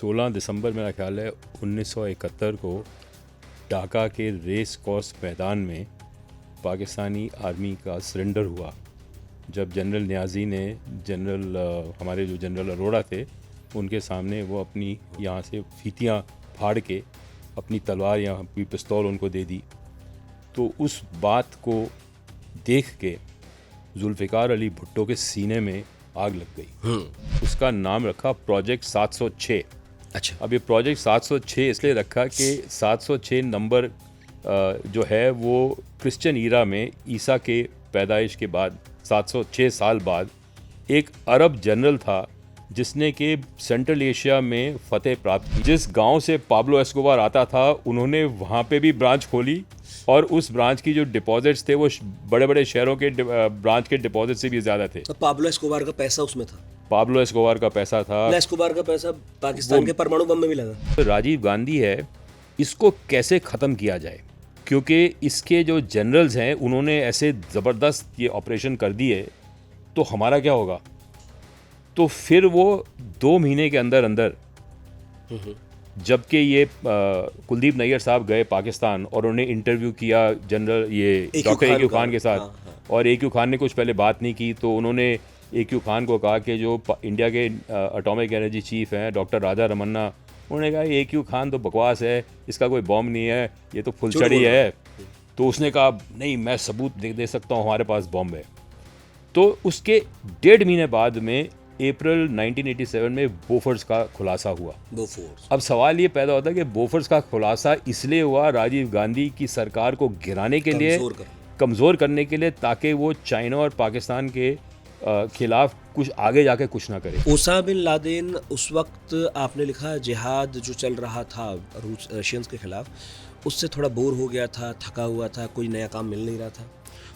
16 दिसंबर मेरा ख्याल है 1971 को ढाका के रेस कोर्स मैदान में पाकिस्तानी आर्मी का सरेंडर हुआ, जब जनरल नियाज़ी ने हमारे जो जनरल अरोड़ा थे उनके सामने वो अपनी यहाँ से फीतियाँ फाड़ के अपनी तलवार या अपनी पिस्तौल उनको दे दी। तो उस बात को देख के जुल्फ़िकार अली भुट्टो के सीने में आग लग गई। उसका नाम रखा प्रोजेक्ट 706। अच्छा, अब ये प्रोजेक्ट 706 इसलिए रखा कि 706 नंबर जो है वो क्रिश्चियन ईरा में ईसा के पैदाइश के बाद 706 साल बाद एक अरब जनरल था जिसने कि सेंट्रल एशिया में फतेह प्राप्त की। जिस गांव से पाब्लो एस्कोबार आता था उन्होंने वहाँ पे भी ब्रांच खोली और उस ब्रांच की जो डिपॉजिट्स थे वो बड़े बड़े शहरों के ब्रांच के डिपॉजिट से भी ज़्यादा थे। तो पाब्लो एस्कोबार का पैसा उसमें था। पाब्लो एस्कोबार का पैसा था। एस्कोबार का पैसा पाकिस्तान के परमाणु बम में भी लगा। तो राजीव गांधी है, इसको कैसे ख़त्म किया जाए, क्योंकि इसके जो जनरल्स हैं उन्होंने ऐसे ज़बरदस्त ये ऑपरेशन कर दिए तो हमारा क्या होगा। तो फिर वो 2 महीने के अंदर अंदर, जबकि ये कुलदीप नैयर साहब गए पाकिस्तान और उन्होंने इंटरव्यू किया जनरल ये डॉक्टर ए क्यू खान के साथ, और ए क्यू खान ने कुछ पहले बात नहीं की तो उन्होंने ए क्यू खान को कहा कि जो इंडिया के एटॉमिक एनर्जी चीफ हैं डॉक्टर राजा रमन्ना, उन्होंने कहा ए क्यू खान तो बकवास है, इसका कोई बॉम्ब नहीं है, ये तो फुलझड़ी है। तो उसने कहा नहीं, मैं सबूत दे सकता हूँ, हमारे पास बॉम्ब है। तो उसके 1.5 महीने बाद में अप्रैल 1987 में बोफोर्स का खुलासा हुआ। अब सवाल ये पैदा होता है कि बोफोर्स का खुलासा इसलिए हुआ राजीव गांधी की सरकार को गिराने के लिए, कमज़ोर करने के लिए, ताकि वो चाइना और पाकिस्तान के खिलाफ कुछ आगे जाके कुछ ना करे। ओसामा बिन लादेन उस वक्त आपने लिखा जिहाद जो चल रहा था रशियंस के खिलाफ, उससे थोड़ा बोर हो गया था, थका हुआ था, कोई नया काम मिल नहीं रहा था।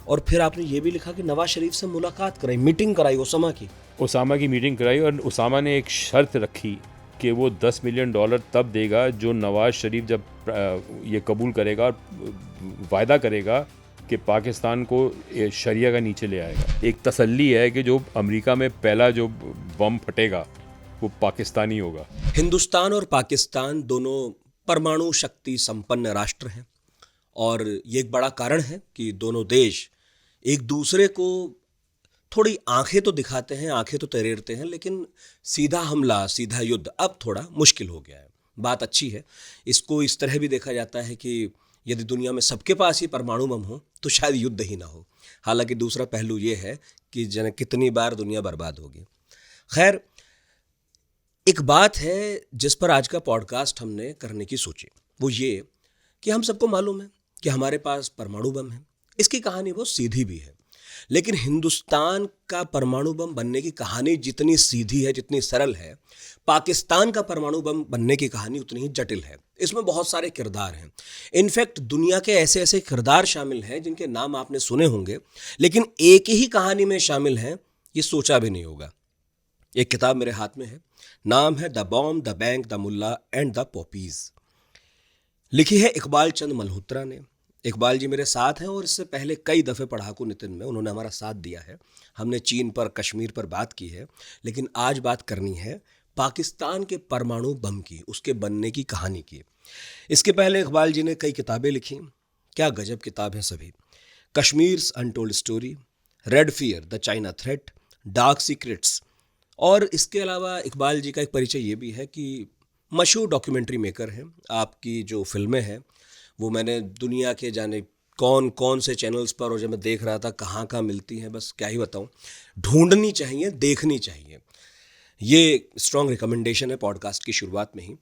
और फिर आपने ये भी लिखा कि नवाज शरीफ से मुलाकात कराई, मीटिंग कराई ओसामा की मीटिंग कराई, और ओसामा ने एक शर्त रखी कि वो $10 मिलियन तब देगा जो नवाज शरीफ जब ये कबूल करेगा और वायदा करेगा कि पाकिस्तान को शरिया का नीचे ले आएगा। एक तसल्ली है कि जो अमेरिका में पहला जो बम फटेगा वो पाकिस्तानी होगा। हिंदुस्तान और पाकिस्तान दोनों परमाणु शक्ति संपन्न राष्ट्र हैं, और ये एक बड़ा कारण है कि दोनों देश एक दूसरे को थोड़ी आंखें तो दिखाते हैं, आंखें तो तरेरते हैं, लेकिन सीधा हमला, सीधा युद्ध अब थोड़ा मुश्किल हो गया है। बात अच्छी है। इसको इस तरह भी देखा जाता है कि यदि दुनिया में सबके पास ही परमाणु बम हो तो शायद युद्ध ही ना हो। हालांकि दूसरा पहलू ये है कि कितनी बार दुनिया बर्बाद होगी। खैर, एक बात है जिस पर आज का पॉडकास्ट हमने करने की सोची, वो ये कि हम सबको मालूम है कि हमारे पास परमाणु बम है। इसकी कहानी बहुत सीधी भी है, लेकिन हिंदुस्तान का परमाणु बम बनने की कहानी जितनी सीधी है, जितनी सरल है, पाकिस्तान का परमाणु बम बनने की कहानी उतनी ही जटिल है। इसमें बहुत सारे किरदार हैं। इनफैक्ट दुनिया के ऐसे ऐसे किरदार शामिल हैं जिनके नाम आपने सुने होंगे, लेकिन एक ही कहानी में शामिल हैं ये सोचा भी नहीं होगा। एक किताब मेरे हाथ में है, नाम है the bomb, the bank, the mullah and the poppies. लिखी है इकबाल चंद मल्होत्रा ने। इकबाल जी मेरे साथ हैं और इससे पहले कई दफ़े पढ़ाकू नितिन में उन्होंने हमारा साथ दिया है। हमने चीन पर, कश्मीर पर बात की है, लेकिन आज बात करनी है पाकिस्तान के परमाणु बम की, उसके बनने की कहानी की। इसके पहले इकबाल जी ने कई किताबें लिखी, क्या गजब किताब है सभी। Kashmir's untold story, red fear, the China threat, dark secrets. और इसके अलावा इकबाल जी का एक परिचय ये भी है कि मशहूर डॉक्यूमेंट्री मेकर हैं। आपकी जो फिल्में हैं वो मैंने दुनिया के जाने कौन कौन से चैनल्स पर, और जब मैं देख रहा था कहाँ कहाँ मिलती हैं, बस क्या ही बताऊँ, ढूंढनी चाहिए, देखनी चाहिए। ये स्ट्रॉन्ग रिकमेंडेशन है पॉडकास्ट की शुरुआत में ही।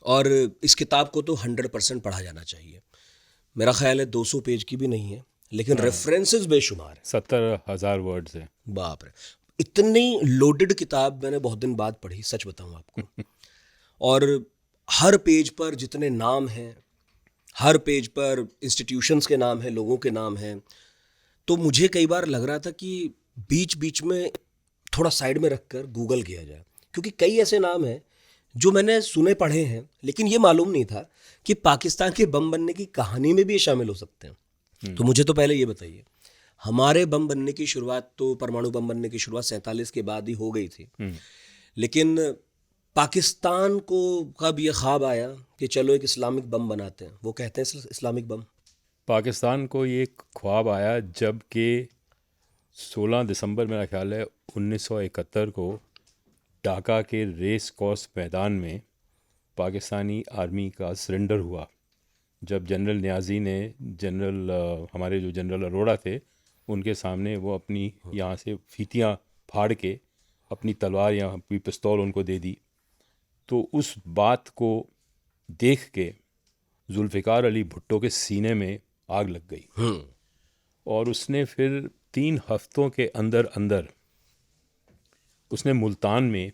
और इस किताब को तो 100% पढ़ा जाना चाहिए। मेरा ख्याल है 200 पेज की भी नहीं है, लेकिन रेफरेंसेस बेशुमार है। 70,000 वर्ड्स हैं। बाप रे, इतनी लोडेड किताब मैंने बहुत दिन बाद पढ़ी, सच बताऊँ आपको। और हर पेज पर जितने नाम हैं, हर पेज पर इंस्टीट्यूशंस के नाम हैं, लोगों के नाम हैं, तो मुझे कई बार लग रहा था कि बीच बीच में थोड़ा साइड में रखकर गूगल किया जाए, क्योंकि कई ऐसे नाम हैं जो मैंने सुने पढ़े हैं, लेकिन ये मालूम नहीं था कि पाकिस्तान के बम बनने की कहानी में भी ये शामिल हो सकते हैं। तो मुझे तो पहले ये बताइए, हमारे बम बनने की शुरुआत तो, परमाणु बम बनने की शुरुआत 47 के बाद ही हो गई थी, लेकिन पाकिस्तान को कब ये ख्वाब आया कि चलो एक इस्लामिक बम बनाते हैं? वो कहते हैं इस्लामिक बम। पाकिस्तान को ये ख्वाब आया जब कि 16 दिसंबर मेरा ख्याल है 1971 को ढाका के रेस कोर्स मैदान में पाकिस्तानी आर्मी का सरेंडर हुआ। जब जनरल नियाज़ी ने हमारे जो जनरल अरोड़ा थे उनके सामने वो अपनी यहाँ से फीतियाँ फाड़ के अपनी तलवार या अपनी पिस्तौल उनको दे दी, तो उस बात को देख के जुल्फ़िकार अली भुट्टो के सीने में आग लग गई और उसने फिर 3 हफ्तों के अंदर अंदर उसने मुल्तान में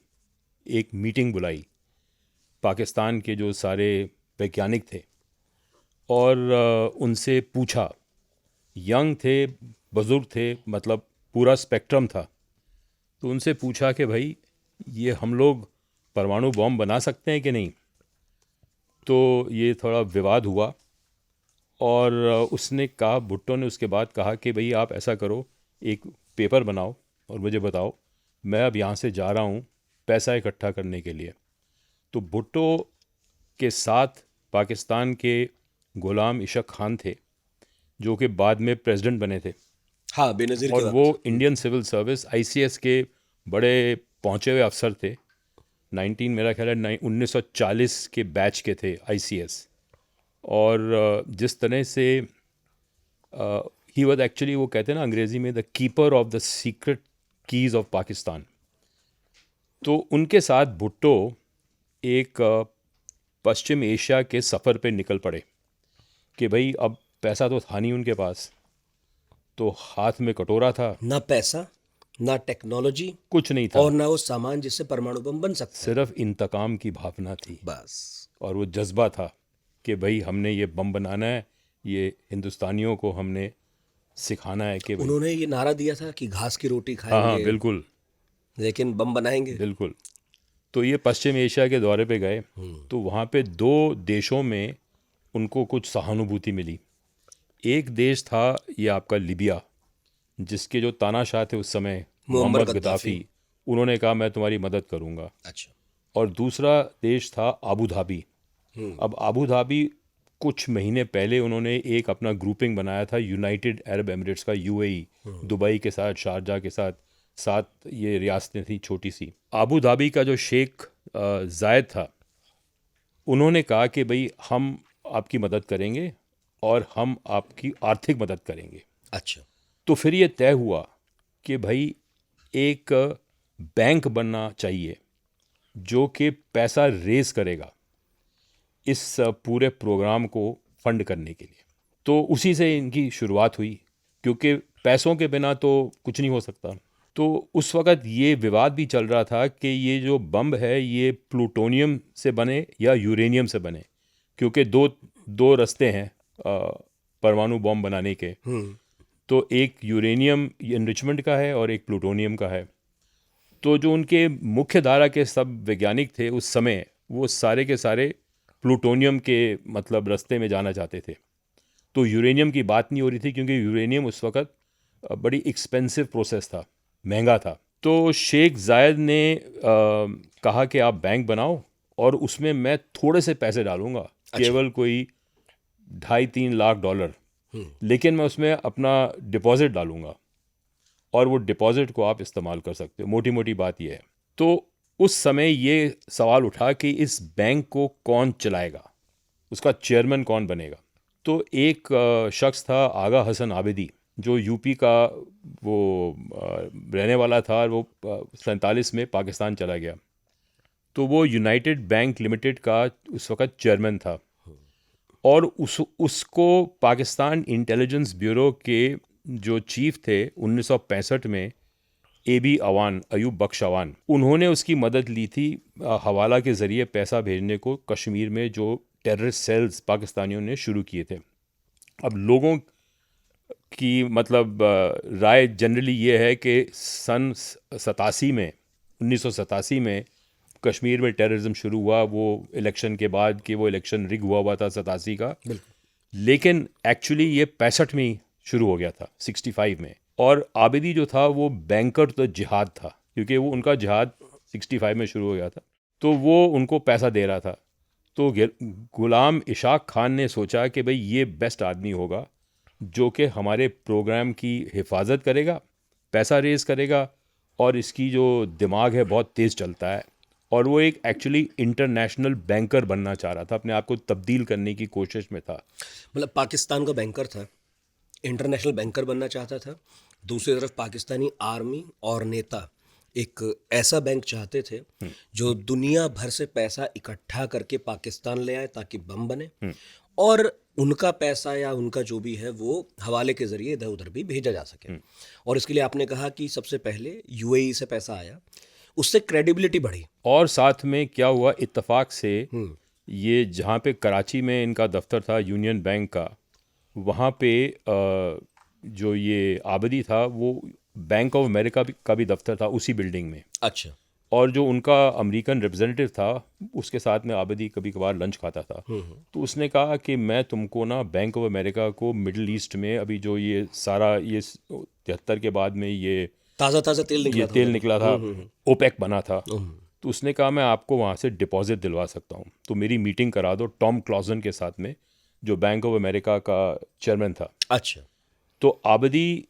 एक मीटिंग बुलाई पाकिस्तान के जो सारे वैज्ञानिक थे और उनसे पूछा, यंग थे, बुज़ुर्ग थे, मतलब पूरा स्पेक्ट्रम था, तो उनसे पूछा कि भाई ये हम लोग परमाणु बम बना सकते हैं कि नहीं। तो ये थोड़ा विवाद हुआ और उसने कहा, भुट्टो ने उसके बाद कहा कि भाई आप ऐसा करो, एक पेपर बनाओ और मुझे बताओ, मैं अब यहाँ से जा रहा हूँ पैसा इकट्ठा करने के लिए। तो भुट्टो के साथ पाकिस्तान के गुलाम इशक खान थे जो कि बाद में प्रेसिडेंट बने थे, हाँ, बेनज़ीर के और वक्त। वो इंडियन सिविल सर्विस आईसीएस के बड़े पहुँचे हुए अफसर थे। मेरा ख्याल है 1940 के बैच के थे आईसीएस। और जिस तरह से ही वॉज एक्चुअली, वो कहते हैं ना अंग्रेज़ी में, the keeper of the secret keys of Pakistan. तो उनके साथ भुट्टो एक पश्चिम एशिया के सफ़र पे निकल पड़े कि भाई अब पैसा तो था नहीं उनके पास, तो हाथ में कटोरा था, ना पैसा, ना टेक्नोलॉजी, कुछ नहीं था, और ना वो सामान जिससे परमाणु बम बन सकता है। सिर्फ इंतकाम की भावना थी बस। और वो जज्बा था कि भाई हमने ये बम बनाना है, ये हिंदुस्तानियों को हमने सिखाना है कि भाई। उन्होंने ये नारा दिया था कि घास की रोटी हाँ हाँ, खाएंगे, बिल्कुल लेकिन बम बनाएंगे। बिल्कुल। तो ये पश्चिम एशिया के दौरे पे गए, तो वहाँ पे 2 देशों में उनको कुछ सहानुभूति मिली। एक देश था ये आपका लिबिया, जिसके जो तानाशाह थे उस समय, मोहम्मद गद्दाफी, उन्होंने कहा मैं तुम्हारी मदद करूँगा। अच्छा। और दूसरा देश था आबू धाबी। अब आबू धाबी कुछ महीने पहले उन्होंने एक अपना ग्रुपिंग बनाया था यूनाइटेड अरब एमिरेट्स का, यूएई, दुबई के साथ, शारजा के साथ, 7 ये रियासतें थी छोटी सी। आबू धाबी का जो शेख जायद था, उन्होंने कहा कि भाई हम आपकी मदद करेंगे और हम आपकी आर्थिक मदद करेंगे। अच्छा। तो फिर ये तय हुआ कि भाई एक बैंक बनना चाहिए जो कि पैसा रेज करेगा इस पूरे प्रोग्राम को फंड करने के लिए। तो उसी से इनकी शुरुआत हुई, क्योंकि पैसों के बिना तो कुछ नहीं हो सकता। तो उस वक़्त ये विवाद भी चल रहा था कि ये जो बम है ये प्लूटोनियम से बने या यूरेनियम से बने, क्योंकि दो रास्ते हैं परमाणु बम बनाने के। तो एक यूरेनियम एनरिचमेंट का है और एक प्लूटोनियम का है। तो जो उनके मुख्य धारा के सब वैज्ञानिक थे उस समय, वो सारे के सारे प्लूटोनियम के मतलब रास्ते में जाना चाहते थे। तो यूरेनियम की बात नहीं हो रही थी, क्योंकि यूरेनियम उस वक़्त बड़ी एक्सपेंसिव प्रोसेस था, महंगा था। तो शेख जायद ने कहा कि आप बैंक बनाओ और उसमें मैं थोड़े से पैसे डालूंगा, केवल कोई $2.5-3 लाख, लेकिन मैं उसमें अपना डिपॉजिट डालूंगा और वो डिपॉजिट को आप इस्तेमाल कर सकते हो। मोटी मोटी बात यह है। तो उस समय ये सवाल उठा कि इस बैंक को कौन चलाएगा, उसका चेयरमैन कौन बनेगा। तो एक शख्स था आगा हसन आबिदी, जो यूपी का वो रहने वाला था, और वो 47 में पाकिस्तान चला गया। तो वो यूनाइटेड बैंक लिमिटेड का उस वक़्त चेयरमैन था, और उसको पाकिस्तान इंटेलिजेंस ब्यूरो के जो चीफ थे 1965 में, अयूब बख्श अवान, उन्होंने उसकी मदद ली थी हवाला के ज़रिए पैसा भेजने को कश्मीर में जो टेररिस्ट सेल्स पाकिस्तानियों ने शुरू किए थे। अब लोगों की मतलब राय जनरली ये है कि सन 1987 में कश्मीर में टेररिज्म शुरू हुआ, वो इलेक्शन के बाद कि वो इलेक्शन रिग हुआ था 87 का, लेकिन एक्चुअली ये 65 में ही शुरू हो गया था, 65 में। और आबिदी जो था वो बैंकर तो जिहाद था, क्योंकि वो उनका जिहाद 65 में शुरू हो गया था। तो वो उनको पैसा दे रहा था। तो गुलाम इशाक खान ने सोचा कि भाई ये बेस्ट आदमी होगा जो कि हमारे प्रोग्राम की हिफाजत करेगा, पैसा रेज़ करेगा, और इसकी जो दिमाग है बहुत तेज़ चलता है। और वो एक एक्चुअली इंटरनेशनल बैंकर बनना चाह रहा था, अपने आप को तब्दील करने की कोशिश में था। मतलब पाकिस्तान का बैंकर था, इंटरनेशनल बैंकर बनना चाहता था। दूसरी तरफ पाकिस्तानी आर्मी और नेता एक ऐसा बैंक चाहते थे जो दुनिया भर से पैसा इकट्ठा करके पाकिस्तान ले आए ताकि बम बने, और उनका पैसा या उनका जो भी है वो हवाले के जरिए इधर उधर भी भेजा जा सके। और इसके लिए आपने कहा कि सबसे पहले यूएई से पैसा आया, उससे क्रेडिबिलिटी बढ़ी। और साथ में क्या हुआ, इत्तेफाक से ये जहाँ पे कराची में इनका दफ्तर था यूनियन बैंक का, वहाँ पे जो ये आबदी था वो बैंक ऑफ अमेरिका का भी दफ्तर था उसी बिल्डिंग में। अच्छा। और जो उनका अमेरिकन रिप्रेजेंटेटिव था उसके साथ में आबदी कभी कभार लंच खाता था। तो उसने कहा कि मैं तुमको ना बैंक ऑफ अमेरिका को मिडिल ईस्ट में अभी जो ये सारा ये 73 के बाद में ये ताज़ा ताज़ा तेल निकला था, ओपेक बना था, तो उसने कहा मैं आपको वहाँ से डिपॉजिट दिलवा सकता हूँ, तो मेरी मीटिंग करा दो टॉम क्लॉजन के साथ में जो बैंक ऑफ अमेरिका का चेयरमैन था। अच्छा। तो आबदी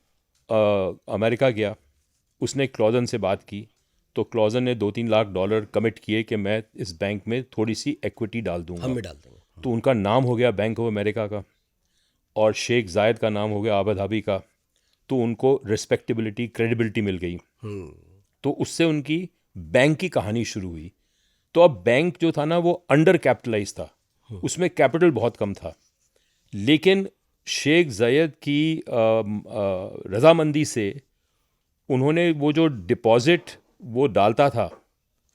अमेरिका गया, उसने क्लॉजन से बात की, तो क्लॉजन ने $2-3 लाख कमिट किए कि मैं इस बैंक में थोड़ी सी इक्विटी डाल दूंगा। हम भी डाल देंगे। तो उनका नाम हो गया बैंक ऑफ अमेरिका का, और शेख जायद का नाम हो गया आबू धाबी का। तो उनको रिस्पेक्टेबिलिटी, क्रेडिबिलिटी मिल गई। तो उससे उनकी बैंक की कहानी शुरू हुई। तो अब बैंक जो था ना वो अंडर कैपिटलाइज था, उसमें कैपिटल बहुत कम था, लेकिन शेख जायद की रजामंदी से उन्होंने वो जो डिपॉजिट वो डालता था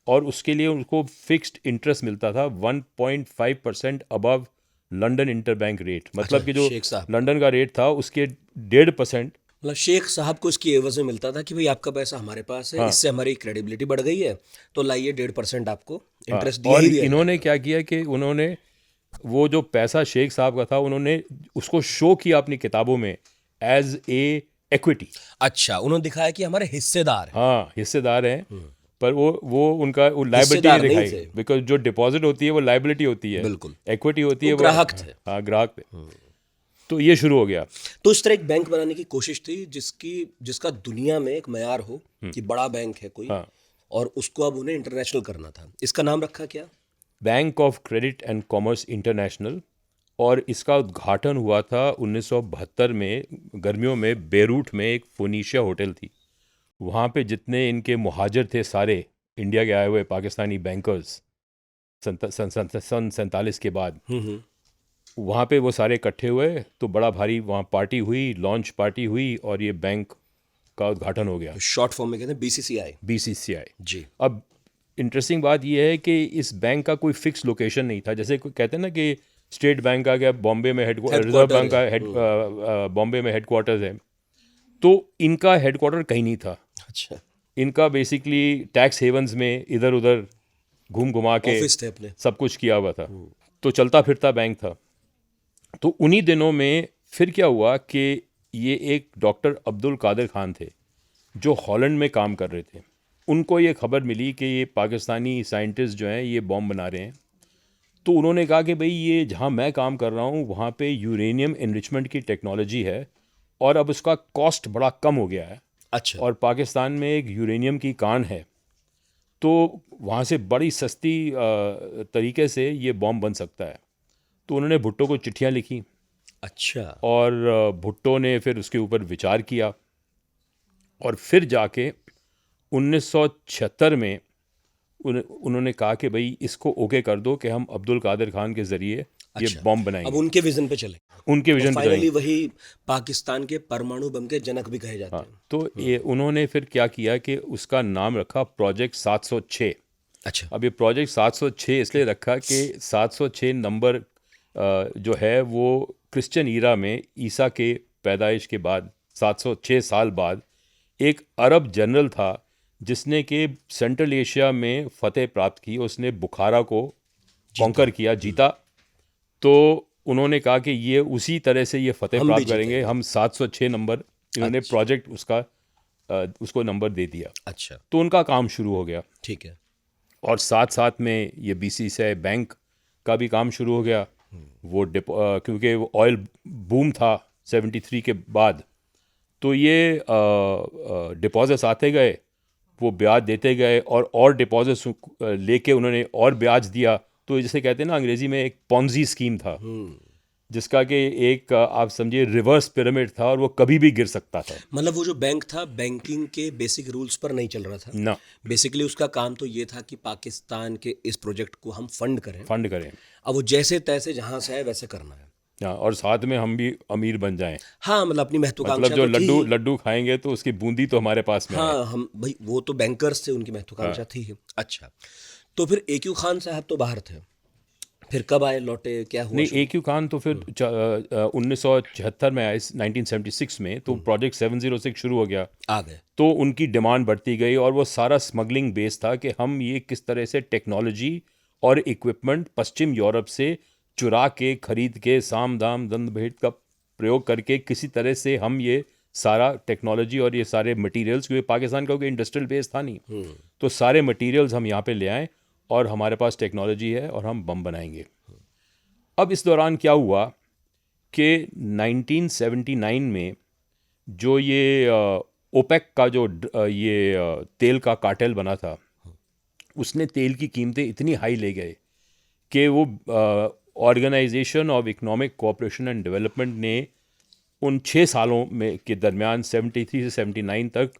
और उसके लिए उनको फिक्स्ड इंटरेस्ट मिलता था 1.5% अबव लंदन इंटरबैंक रेट। मतलब कि जो लंदन का रेट था उसके 1.5%। मतलब शेख साहब को इसकी एवज में मिलता था कि भाई आपका पैसा हमारे पास है, हाँ, इससे हमारी क्रेडिबिलिटी बढ़ गई है, तो लाइए 1.5% आपको इंटरेस्ट दिया और ही दिया। इन्होंने क्या किया कि उन्होंने वो जो पैसा शेख साहब का था उन्होंने उसको शो किया अपनी किताबों में एज ए इक्विटी। अच्छा, उन्होंने दिखाया कि हमारे हिस्सेदार हैं। हाँ, हिस्सेदार हैं, पर वो उनका वो लायबिलिटी नहीं दिखाई, बिकॉज जो डिपॉजिट होती है वो लायबिलिटी होती है, बिल्कुल, इक्विटी होती है वो ग्राहक थे। हाँ, ग्राहक थे। तो ये शुरू हो गया। तो इस तरह एक बैंक बनाने की कोशिश थी जिसका दुनिया में एक मयार हो कि बड़ा बैंक है कोई, हाँ, और उसको अब उन्हें इंटरनेशनल करना था। इसका नाम रखा क्या? Bank of credit and commerce international. और इसका उद्घाटन हुआ था 1972 में गर्मियों में बेरूट में एक फोनीशिया होटल थी। वहाँ पे जितने इनके मुहाजिर थे सारे इंडिया के आए हुए पाकिस्तानी बैंकर्स सन 47 के बाद वहाँ पे वो सारे इकट्ठे हुए, तो बड़ा भारी वहाँ पार्टी हुई, लॉन्च पार्टी हुई, और ये बैंक का उद्घाटन हो गया। शॉर्ट फॉर्म में कहते हैं BCCI जी। अब इंटरेस्टिंग बात ये है कि इस बैंक का कोई फिक्स लोकेशन नहीं था। जैसे कोई कहते हैं ना कि स्टेट बैंक आ गया बॉम्बे में, रिजर्व बैंक का बॉम्बे में हेडक्वार्टर्स है, तो इनका हेडक्वार्टर कहीं नहीं था। अच्छा। इनका बेसिकली टैक्स हेवंस में इधर उधर घूम घुमा के सब कुछ किया हुआ था, तो चलता फिरता बैंक था। तो उन्हीं दिनों में फिर क्या हुआ कि ये एक डॉक्टर अब्दुल कादिर खान थे जो हॉलैंड में काम कर रहे थे। उनको ये खबर मिली कि ये पाकिस्तानी साइंटिस्ट जो हैं ये बॉम्ब बना रहे हैं। तो उन्होंने कहा कि भाई ये जहाँ मैं काम कर रहा हूँ वहाँ पे यूरेनियम एनरिचमेंट की टेक्नोलॉजी है और अब उसका कॉस्ट बड़ा कम हो गया है। अच्छा। और पाकिस्तान में एक यूरेनियम की कान है, तो वहाँ से बड़ी सस्ती तरीके से ये बॉम्ब बन सकता है। तो उन्होंने भुट्टो को चिट्ठियाँ लिखी। अच्छा। और भुट्टो ने फिर उसके ऊपर विचार किया और फिर जाके 1976 में उन्होंने कहा कि भाई इसको ओके कर दो कि हम अब्दुल कादिर खान के ज़रिए ये बॉम्ब बनाएंगे। अब उनके विजन पे चले, उनके विजन पे फाइनली वही पाकिस्तान के परमाणु बम के जनक भी कहे जाते हैं। तो ये उन्होंने फिर क्या किया कि उसका नाम रखा प्रोजेक्ट 706। अच्छा। अब ये प्रोजेक्ट 706 इसलिए रखा कि 706 नंबर जो है वो क्रिश्चियन ईरा में ईसा के पैदाइश के बाद 706 साल बाद एक अरब जनरल था जिसने कि सेंट्रल एशिया में फतेह प्राप्त की। उसने बुखारा को कॉन्कर किया, जीता। तो उन्होंने कहा कि ये उसी तरह से ये फतेह प्राप्त करेंगे हम। 706 नंबर इन्होंने प्रोजेक्ट उसको नंबर दे दिया। अच्छा। तो उनका काम शुरू हो गया। ठीक है। और साथ साथ में ये BCCI बैंक का भी काम शुरू हो गया। वो क्योंकि वो ऑयल बूम था 73 के बाद, तो ये डिपॉजिट्स आते गए, वो ब्याज देते गए और डिपॉजिट्स लेके उन्होंने और ब्याज दिया। तो जैसे कहते हैं ना अंग्रेजी में, एक पॉन्जी स्कीम था जिसका कि एक आप समझिए रिवर्स पिरामिड था और वो कभी भी गिर सकता था। मतलब वो जो बैंक था बैंकिंग के बेसिक रूल्स पर नहीं चल रहा था ना बेसिकली उसका काम तो ये था कि पाकिस्तान के इस प्रोजेक्ट को हम फंड करें। अब वो जैसे तैसे जहां से आए वैसे करना है। हाँ, और साथ में हम भी अमीर बन जाएं। हाँ मतलब अपनी महत्वाकांक्षा मतलब जो तो थी। लड्डू खाएंगे तो उसकी बूंदी तो हमारे पास में है। हाँ हम भाई वो तो बैंकर्स थे, उनकी महत्वाकांक्षा थी ही। अच्छा, तो फिर AQ खान साहब तो बाहर थे, फिर कब आए, लौटे, क्या हुआ? नहीं, AQ खान तो फिर 1976 में आए, 1976 में तो प्रोजेक्ट 706 शुरू हो गया। आ गए। तो उनकी डिमांड बढ़ती गई और वो सारा स्मगलिंग बेस था कि हम ये किस तरह से टेक्नोलॉजी और इक्विपमेंट पश्चिम यूरोप से चुरा के खरीद के साम दाम दंड भेद का प्रयोग करके किसी तरह से हम ये सारा टेक्नोलॉजी और ये सारे मटेरियल्स, क्योंकि पाकिस्तान का कोई इंडस्ट्रियल बेस था नहीं, तो सारे मटेरियल्स हम यहाँ पे ले आए और हमारे पास टेक्नोलॉजी है और हम बम बनाएंगे। अब इस दौरान क्या हुआ कि 1979 में जो ये ओपेक का जो ये तेल का कार्टेल बना था, उसने तेल की कीमतें इतनी हाई ले गए कि वो organisation of economic cooperation and development ने उन 6 सालों में के दरमियान 73 से 79 तक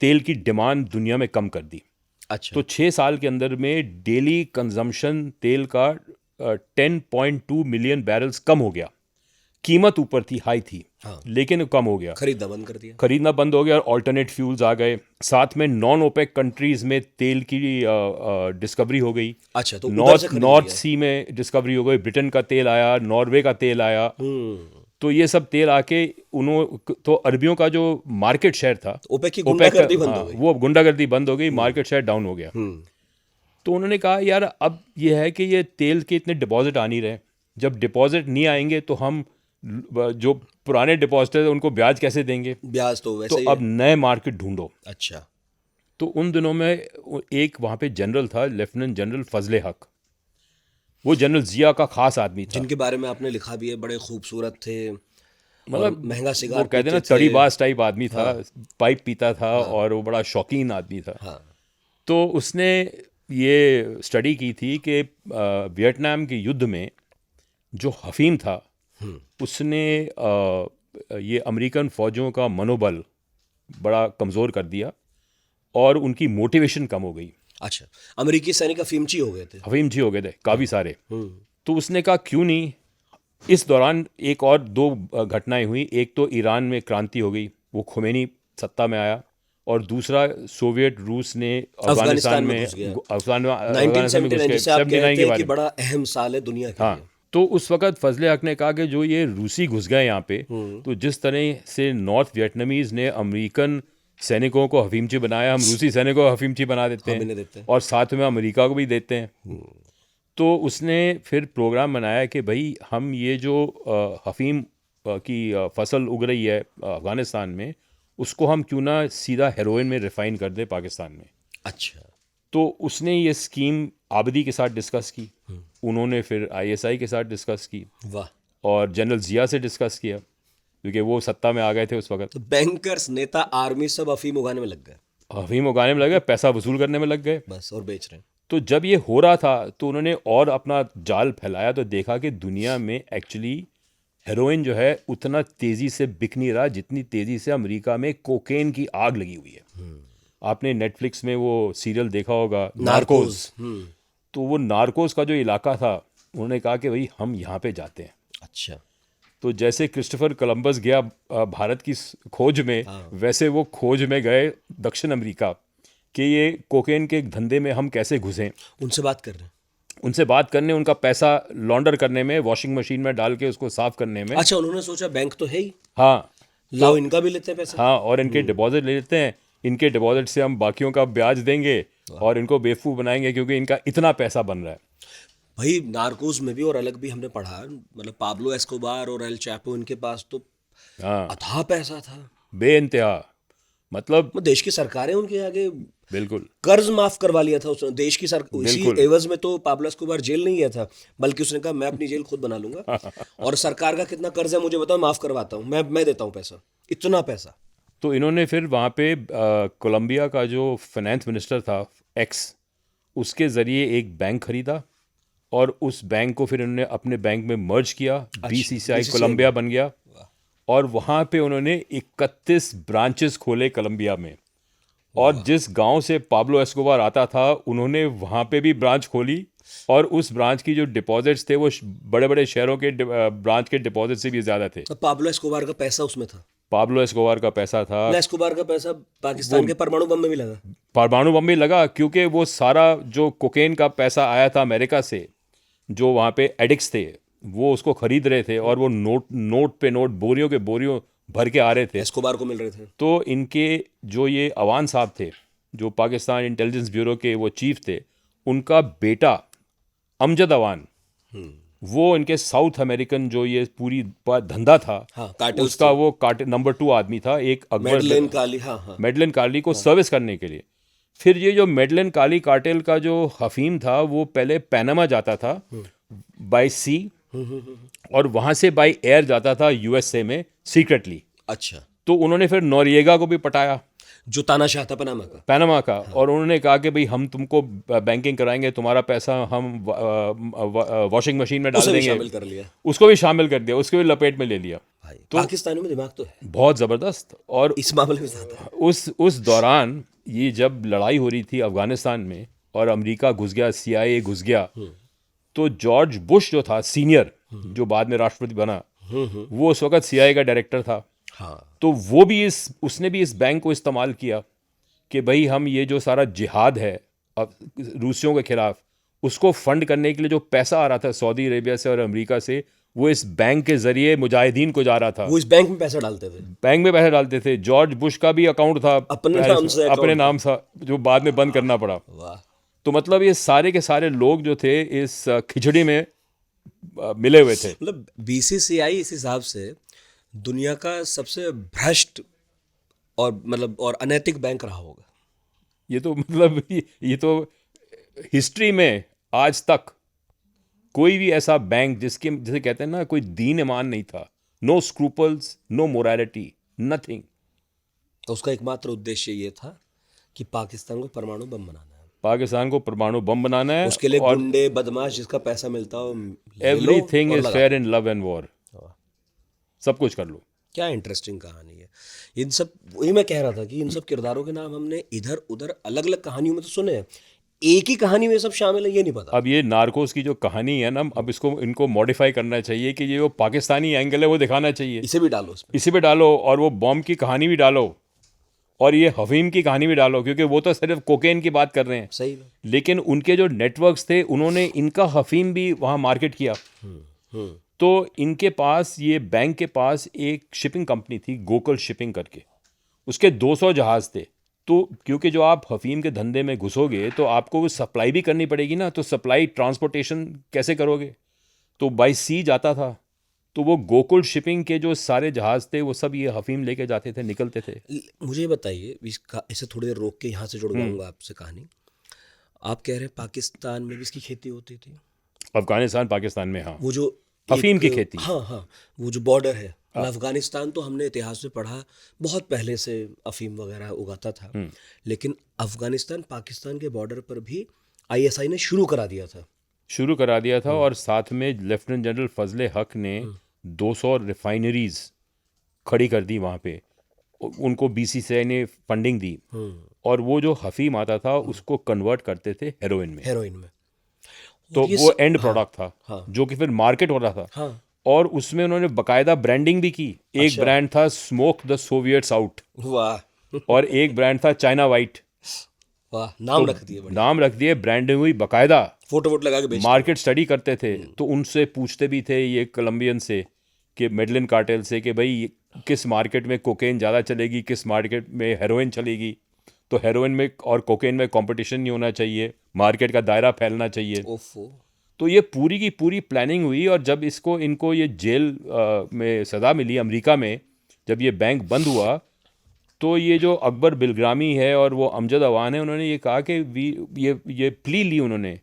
तेल की डिमांड दुनिया में कम कर दी। अच्छा, तो 6 साल के अंदर में डेली कंजम्पशन तेल का 10.2 मिलियन बैरल्स कम हो गया। कीमत ऊपर थी, हाई थी, हाँ। लेकिन कम हो गया, खरीदना बंद हो गया और ऑल्टरनेट फ्यूल्स आ गए। साथ में नॉन ओपेक कंट्रीज में तेल की डिस्कवरी हो गई। अच्छा, तो उधर से खरीद नॉर्थ लिया। सी में डिस्कवरी हो गई, ब्रिटेन का तेल आया, नॉर्वे का तेल आया। तो ये सब तेल आके तो अरबियों का जो मार्केट शेयर था, ओपेक की गुंडागर्दी बंद हो गई। वो गुंडागर्दी बंद हो गई, मार्केट शेयर डाउन हो गया। तो उन्होंने कहा यार अब ये है कि ये तेल के इतने डिपॉजिट आ नहीं रहे, जब डिपॉजिट नहीं आएंगे तो हम जो पुराने डिपॉजिटर है उनको ब्याज कैसे देंगे? ब्याज तो वैसे तो ही अब नए मार्केट ढूंढो। अच्छा, तो उन दिनों में एक वहाँ पे जनरल था, लेफ्टिनेंट जनरल फजले हक। वो जनरल जिया का खास आदमी था, जिनके बारे में आपने लिखा भी है, बड़े खूबसूरत थे, मतलब महंगा वो सिगार कहते ना पीते थे। तड़ीबाज टाइप आदमी था। हाँ। पाइप पीता था और वो बड़ा शौकीन आदमी था। हाँ। तो उसने ये स्टडी की थी कि वियतनाम के युद्ध में जो हफीम था उसने ये अमेरिकन फ़ौजों का मनोबल बड़ा कमज़ोर कर दिया और उनकी मोटिवेशन कम हो गई। अच्छा, अमेरिकी सैनिक अफीमची हो गए थे। हफीमची हो गए थे काफ़ी सारे। तो उसने कहा क्यों नहीं। इस दौरान एक और 2 घटनाएं हुई। एक तो ईरान में क्रांति हो गई, वो खुमैनी सत्ता में आया, और दूसरा सोवियत रूस ने अफगानिस्तान में घुस गया। अफगानिस्तान में घुस 1979 गए, जिसे आप 79 कहते के हैं बारे कि में। बड़ा अहम साल है दुनिया के लिए। हाँ, तो उस वक्त फजले हक ने कहा कि जो ये रूसी घुस गए यहाँ पे, तो जिस तरह से नॉर्थ वियतनामीज ने अमेरिकन सैनिकों को हफीमची बनाया, हम रूसी सैनिकों को हफीमची बना देते हम इन्हें हैं देते हैं। और साथ में अमेरिका को भी देते हैं। तो उसने फिर प्रोग्राम बनाया कि भाई हम ये जो हफीम की फसल उग रही है अफगानिस्तान में, उसको हम क्यों ना सीधा हेरोइन में रिफाइन कर दे पाकिस्तान में। अच्छा, तो उसने ये स्कीम आबदी के साथ डिस्कस की, उन्होंने फिर ISI के साथ डिस्कस की वाह। और जनरल जिया से डिस्कस किया, क्योंकि वो सत्ता में आ गए थे उस वक्त। तो बैंकर्स, नेता, आर्मी सब अफीम उगाने में लग गए, अफीम उगाने में लग गए, पैसा वसूल करने में लग गए। बस, और बेच रहे हैं। तो जब ये हो रहा था तो उन्होंने और अपना जाल फैलाया, तो देखा कि दुनिया में एक्चुअली हेरोइन जो है उतना तेज़ी से बिक नहीं रहा जितनी तेज़ी से अमेरिका में कोकेन की आग लगी हुई है। आपने नेटफ्लिक्स में वो सीरियल देखा होगा नार्कोस। तो वो नार्कोस का जो इलाका था, उन्होंने कहा कि भाई हम यहाँ पे जाते हैं। अच्छा, तो जैसे क्रिस्टोफर कोलंबस गया भारत की खोज में, वैसे वो खोज में गए दक्षिण अमेरिका कि ये कोकेन के धंधे में हम कैसे घुसें। उनसे बात कर रहे हैं। उनसे बात करने, उनका पैसा लॉन्डर करने में, वॉशिंग मशीन में डाल के उसको साफ करने में। अच्छा, उन्होंने सोचा बैंक तो है ही, हाँ, लाओ इनका भी लेते हैं पैसा। हाँ, और इनके डिपॉजिट ले लेते हैं, इनके डिपॉजिट से हम बाकियों का ब्याज देंगे और इनको बेवकूफ़ बनाएंगे क्योंकि इनका इतना पैसा बन रहा है। भाई नार्कोस में भी और अलग भी हमने पढ़ा, मतलब पाब्लो एस्कोबार और एल चैपो, इनके पास तो हाँ, अथाह पैसा था। बेइंतहा। मतलब वो देश की सरकारें उनके आगे बिल्कुल कर्ज माफ करवा लिया था उसने देश की सरकार। इसी बिल्कुल। एवज में तो पाब्लो एस्कोबार जेल नहीं गया था, बल्कि उसने कहा मैं अपनी जेल खुद बना लूंगा और सरकार का कितना कर्ज है मुझे बताओ, माफ करवाता हूँ, मैं देता हूँ पैसा, इतना पैसा। तो इन्होंने फिर वहाँ पे कोलंबिया का जो फाइनेंस मिनिस्टर था एक्स, उसके ज़रिए एक बैंक खरीदा और उस बैंक को फिर इन्होंने अपने बैंक में मर्ज किया, बीसीसीआई BCCI कोलंबिया बन गया। और वहाँ पे उन्होंने 31 ब्रांचेस खोले कोलंबिया में। और जिस गांव से पाब्लो एस्कोबार आता था उन्होंने वहाँ पे भी ब्रांच खोली, और उस ब्रांच की जो डिपॉजिट्स थे वो बड़े बड़े शहरों के ब्रांच के डिपॉजिट से भी ज़्यादा थे। तो पाब्लो एस्कोबार का पैसा उसमें था, पाब्लो एस्कोबार का पैसा था। ना एस्कोबार का पैसा पाकिस्तान के परमाणु बम में भी लगा। परमाणु बम में लगा, क्योंकि वो सारा जो कोकेन का पैसा आया था अमेरिका से, जो वहाँ पे एडिक्ट्स थे वो उसको खरीद रहे थे, और वो नोट पे नोट, बोरियों के बोरियों भर के आ रहे थे। एस्कोबार को मिल रहे थे। तो इनके जो ये अवान साहब थे, जो पाकिस्तान इंटेलिजेंस ब्यूरो के वो चीफ थे, उनका बेटा अमजद अवान, वो इनके साउथ अमेरिकन जो ये पूरी धंधा था, हाँ, कार्टेल्स उसका वो नंबर 2 आदमी था, एक अकबर मेडलेन काली। हाँ हाँ, मेडलिन कार्ली को सर्विस करने के लिए। फिर ये जो मेडलिन कार्ली कार्टेल का जो हफीम था वो पहले पनामा जाता था बाय सी, और वहाँ से बाय एयर जाता था यूएसए में सीक्रेटली। अच्छा, तो उन्होंने फिर नोरिएगा को भी पटाया, जो तानाशाह था पनामा का। और उन्होंने कहा कि भाई हम तुमको बैंकिंग कराएंगे, तुम्हारा पैसा हम वॉशिंग मशीन में डाल उसे भी देंगे। शामिल कर लिया उसको भी शामिल कर दिया, उसको भी लपेट में ले लिया। भाई। पाकिस्तानियों में दिमाग तो है बहुत ज़बरदस्त। और इस मामले में ज्यादा है। उस दौरान ये जब लड़ाई हो रही थी अफगानिस्तान में और अमेरिका घुस गया, CIA घुस गया, तो जॉर्ज बुश जो था सीनियर, जो बाद में राष्ट्रपति बना, वो उस वक्त CIA का डायरेक्टर था। हाँ, तो वो भी उसने भी इस बैंक को इस्तेमाल किया कि भाई हम ये जो सारा जिहाद है अब रूसियों के खिलाफ, उसको फंड करने के लिए जो पैसा आ रहा था सऊदी अरेबिया से और अमेरिका से, वो इस बैंक के जरिए मुजाहिदीन को जा रहा था। वो इस बैंक में पैसा डालते थे। बैंक में पैसे डालते थे। जॉर्ज बुश का भी अकाउंट था अपने पेरिस नाम में, से अपने account नाम था, जो बाद में बंद करना पड़ा। वाह, तो मतलब ये सारे के सारे लोग जो थे इस खिचड़ी में मिले हुए थे। मतलब बीसीसीआई इस हिसाब से दुनिया का सबसे भ्रष्ट और मतलब और अनैतिक बैंक रहा होगा। ये तो मतलब ये तो हिस्ट्री में आज तक कोई भी ऐसा बैंक जिसके जिसे कहते हैं ना कोई दीन ईमान नहीं था, no scruples, no morality, nothing. तो उसका एकमात्र उद्देश्य ये था कि पाकिस्तान को परमाणु बम बनाना है, पाकिस्तान को परमाणु बम बनाना है, उसके लिए और गुंडे बदमाश जिसका पैसा मिलता हो ले लो एवरीथिंग और इज लगा fair in love and war. सब कुछ कर लो। क्या इंटरेस्टिंग कहानी है। इन सब वही मैं कह रहा था कि इन सब किरदारों के नाम हमने इधर उधर अलग अलग कहानियों में तो सुने हैं, एक ही कहानी में सब शामिल है ये नहीं पता। अब ये नार्कोस की जो कहानी है ना, अब इसको इनको मॉडिफाई करना चाहिए कि ये वो पाकिस्तानी एंगल है वो दिखाना चाहिए, इसे भी डालो उसमें। इसी पे डालो, और वो बॉम्ब की कहानी भी डालो, और ये हफीम की कहानी भी डालो, क्योंकि वो तो सिर्फ कोकेन की बात कर रहे हैं, सही में। लेकिन उनके जो नेटवर्क्स थे उन्होंने इनका हफीम भी वहाँ मार्केट किया। तो इनके पास, ये बैंक के पास एक शिपिंग कंपनी थी गोकुल शिपिंग करके, उसके 200 जहाज़ थे। तो क्योंकि जो आप हफीम के धंधे में घुसोगे तो आपको सप्लाई भी करनी पड़ेगी ना, तो सप्लाई ट्रांसपोर्टेशन कैसे करोगे? तो बाई सी जाता था। तो वो गोकुल शिपिंग के जो सारे जहाज़ थे वो सब ये हफीम लेके जाते थे, निकलते थे। मुझे ये बताइए, इसका इसे थोड़ी देर रोक के यहाँ से जुड़वाऊंगा आपसे कहानी। आप कह रहे हैं पाकिस्तान में भी इसकी खेती होती थी, अफगानिस्तान पाकिस्तान में, हाँ, वो जो हफीम एक- की खेती। हाँ हाँ, वो जो बॉर्डर है अफगानिस्तान, तो हमने इतिहास में पढ़ा बहुत पहले से अफीम वगैरह उगाता था, लेकिन अफगानिस्तान पाकिस्तान के बॉर्डर पर भी आईएसआई ने शुरू करा दिया था। और साथ में लेफ्टिनेंट जनरल फजले हक ने 200 रिफाइनरीज खड़ी कर दी वहाँ पे, उनको बीसीसीआई ने फंडिंग दी, और वो जो हफीम आता था उसको कन्वर्ट करते थे हेरोइन में। हेरोइन में। तो और ये वो स- एंड प्रोडक्ट था, हाँ। जो कि फिर मार्केट हो रहा था। हाँ, और उसमें उन्होंने बकायदा ब्रांडिंग भी की। एक अच्छा। ब्रांड था स्मोक द सोवियट्स आउट, वाह और एक ब्रांड था चाइना वाइट। वाह, नाम रख दिए, बड़े नाम रख दिए, ब्रांडिंग हुई बकायदा, फोटो वोटो लगा के बेच। मार्केट स्टडी करते थे। तो उनसे पूछते भी थे ये कोलंबियन से, कि मेडलिन कार्टेल से, कि भाई किस मार्केट में कोकेन ज़्यादा चलेगी, किस मार्केट में हेरोइन चलेगी। तो हेरोइन में और कोकेन में कंपटीशन नहीं होना चाहिए, मार्केट का दायरा फैलना चाहिए। ओफो। तो ये पूरी की पूरी प्लानिंग हुई। और जब इनको ये जेल में सज़ा मिली अमेरिका में, जब ये बैंक बंद हुआ, तो ये जो अकबर बिलग्रामी है और वो अमजद अवान है, उन्होंने ये कहा कि ये प्ली ली उन्होंने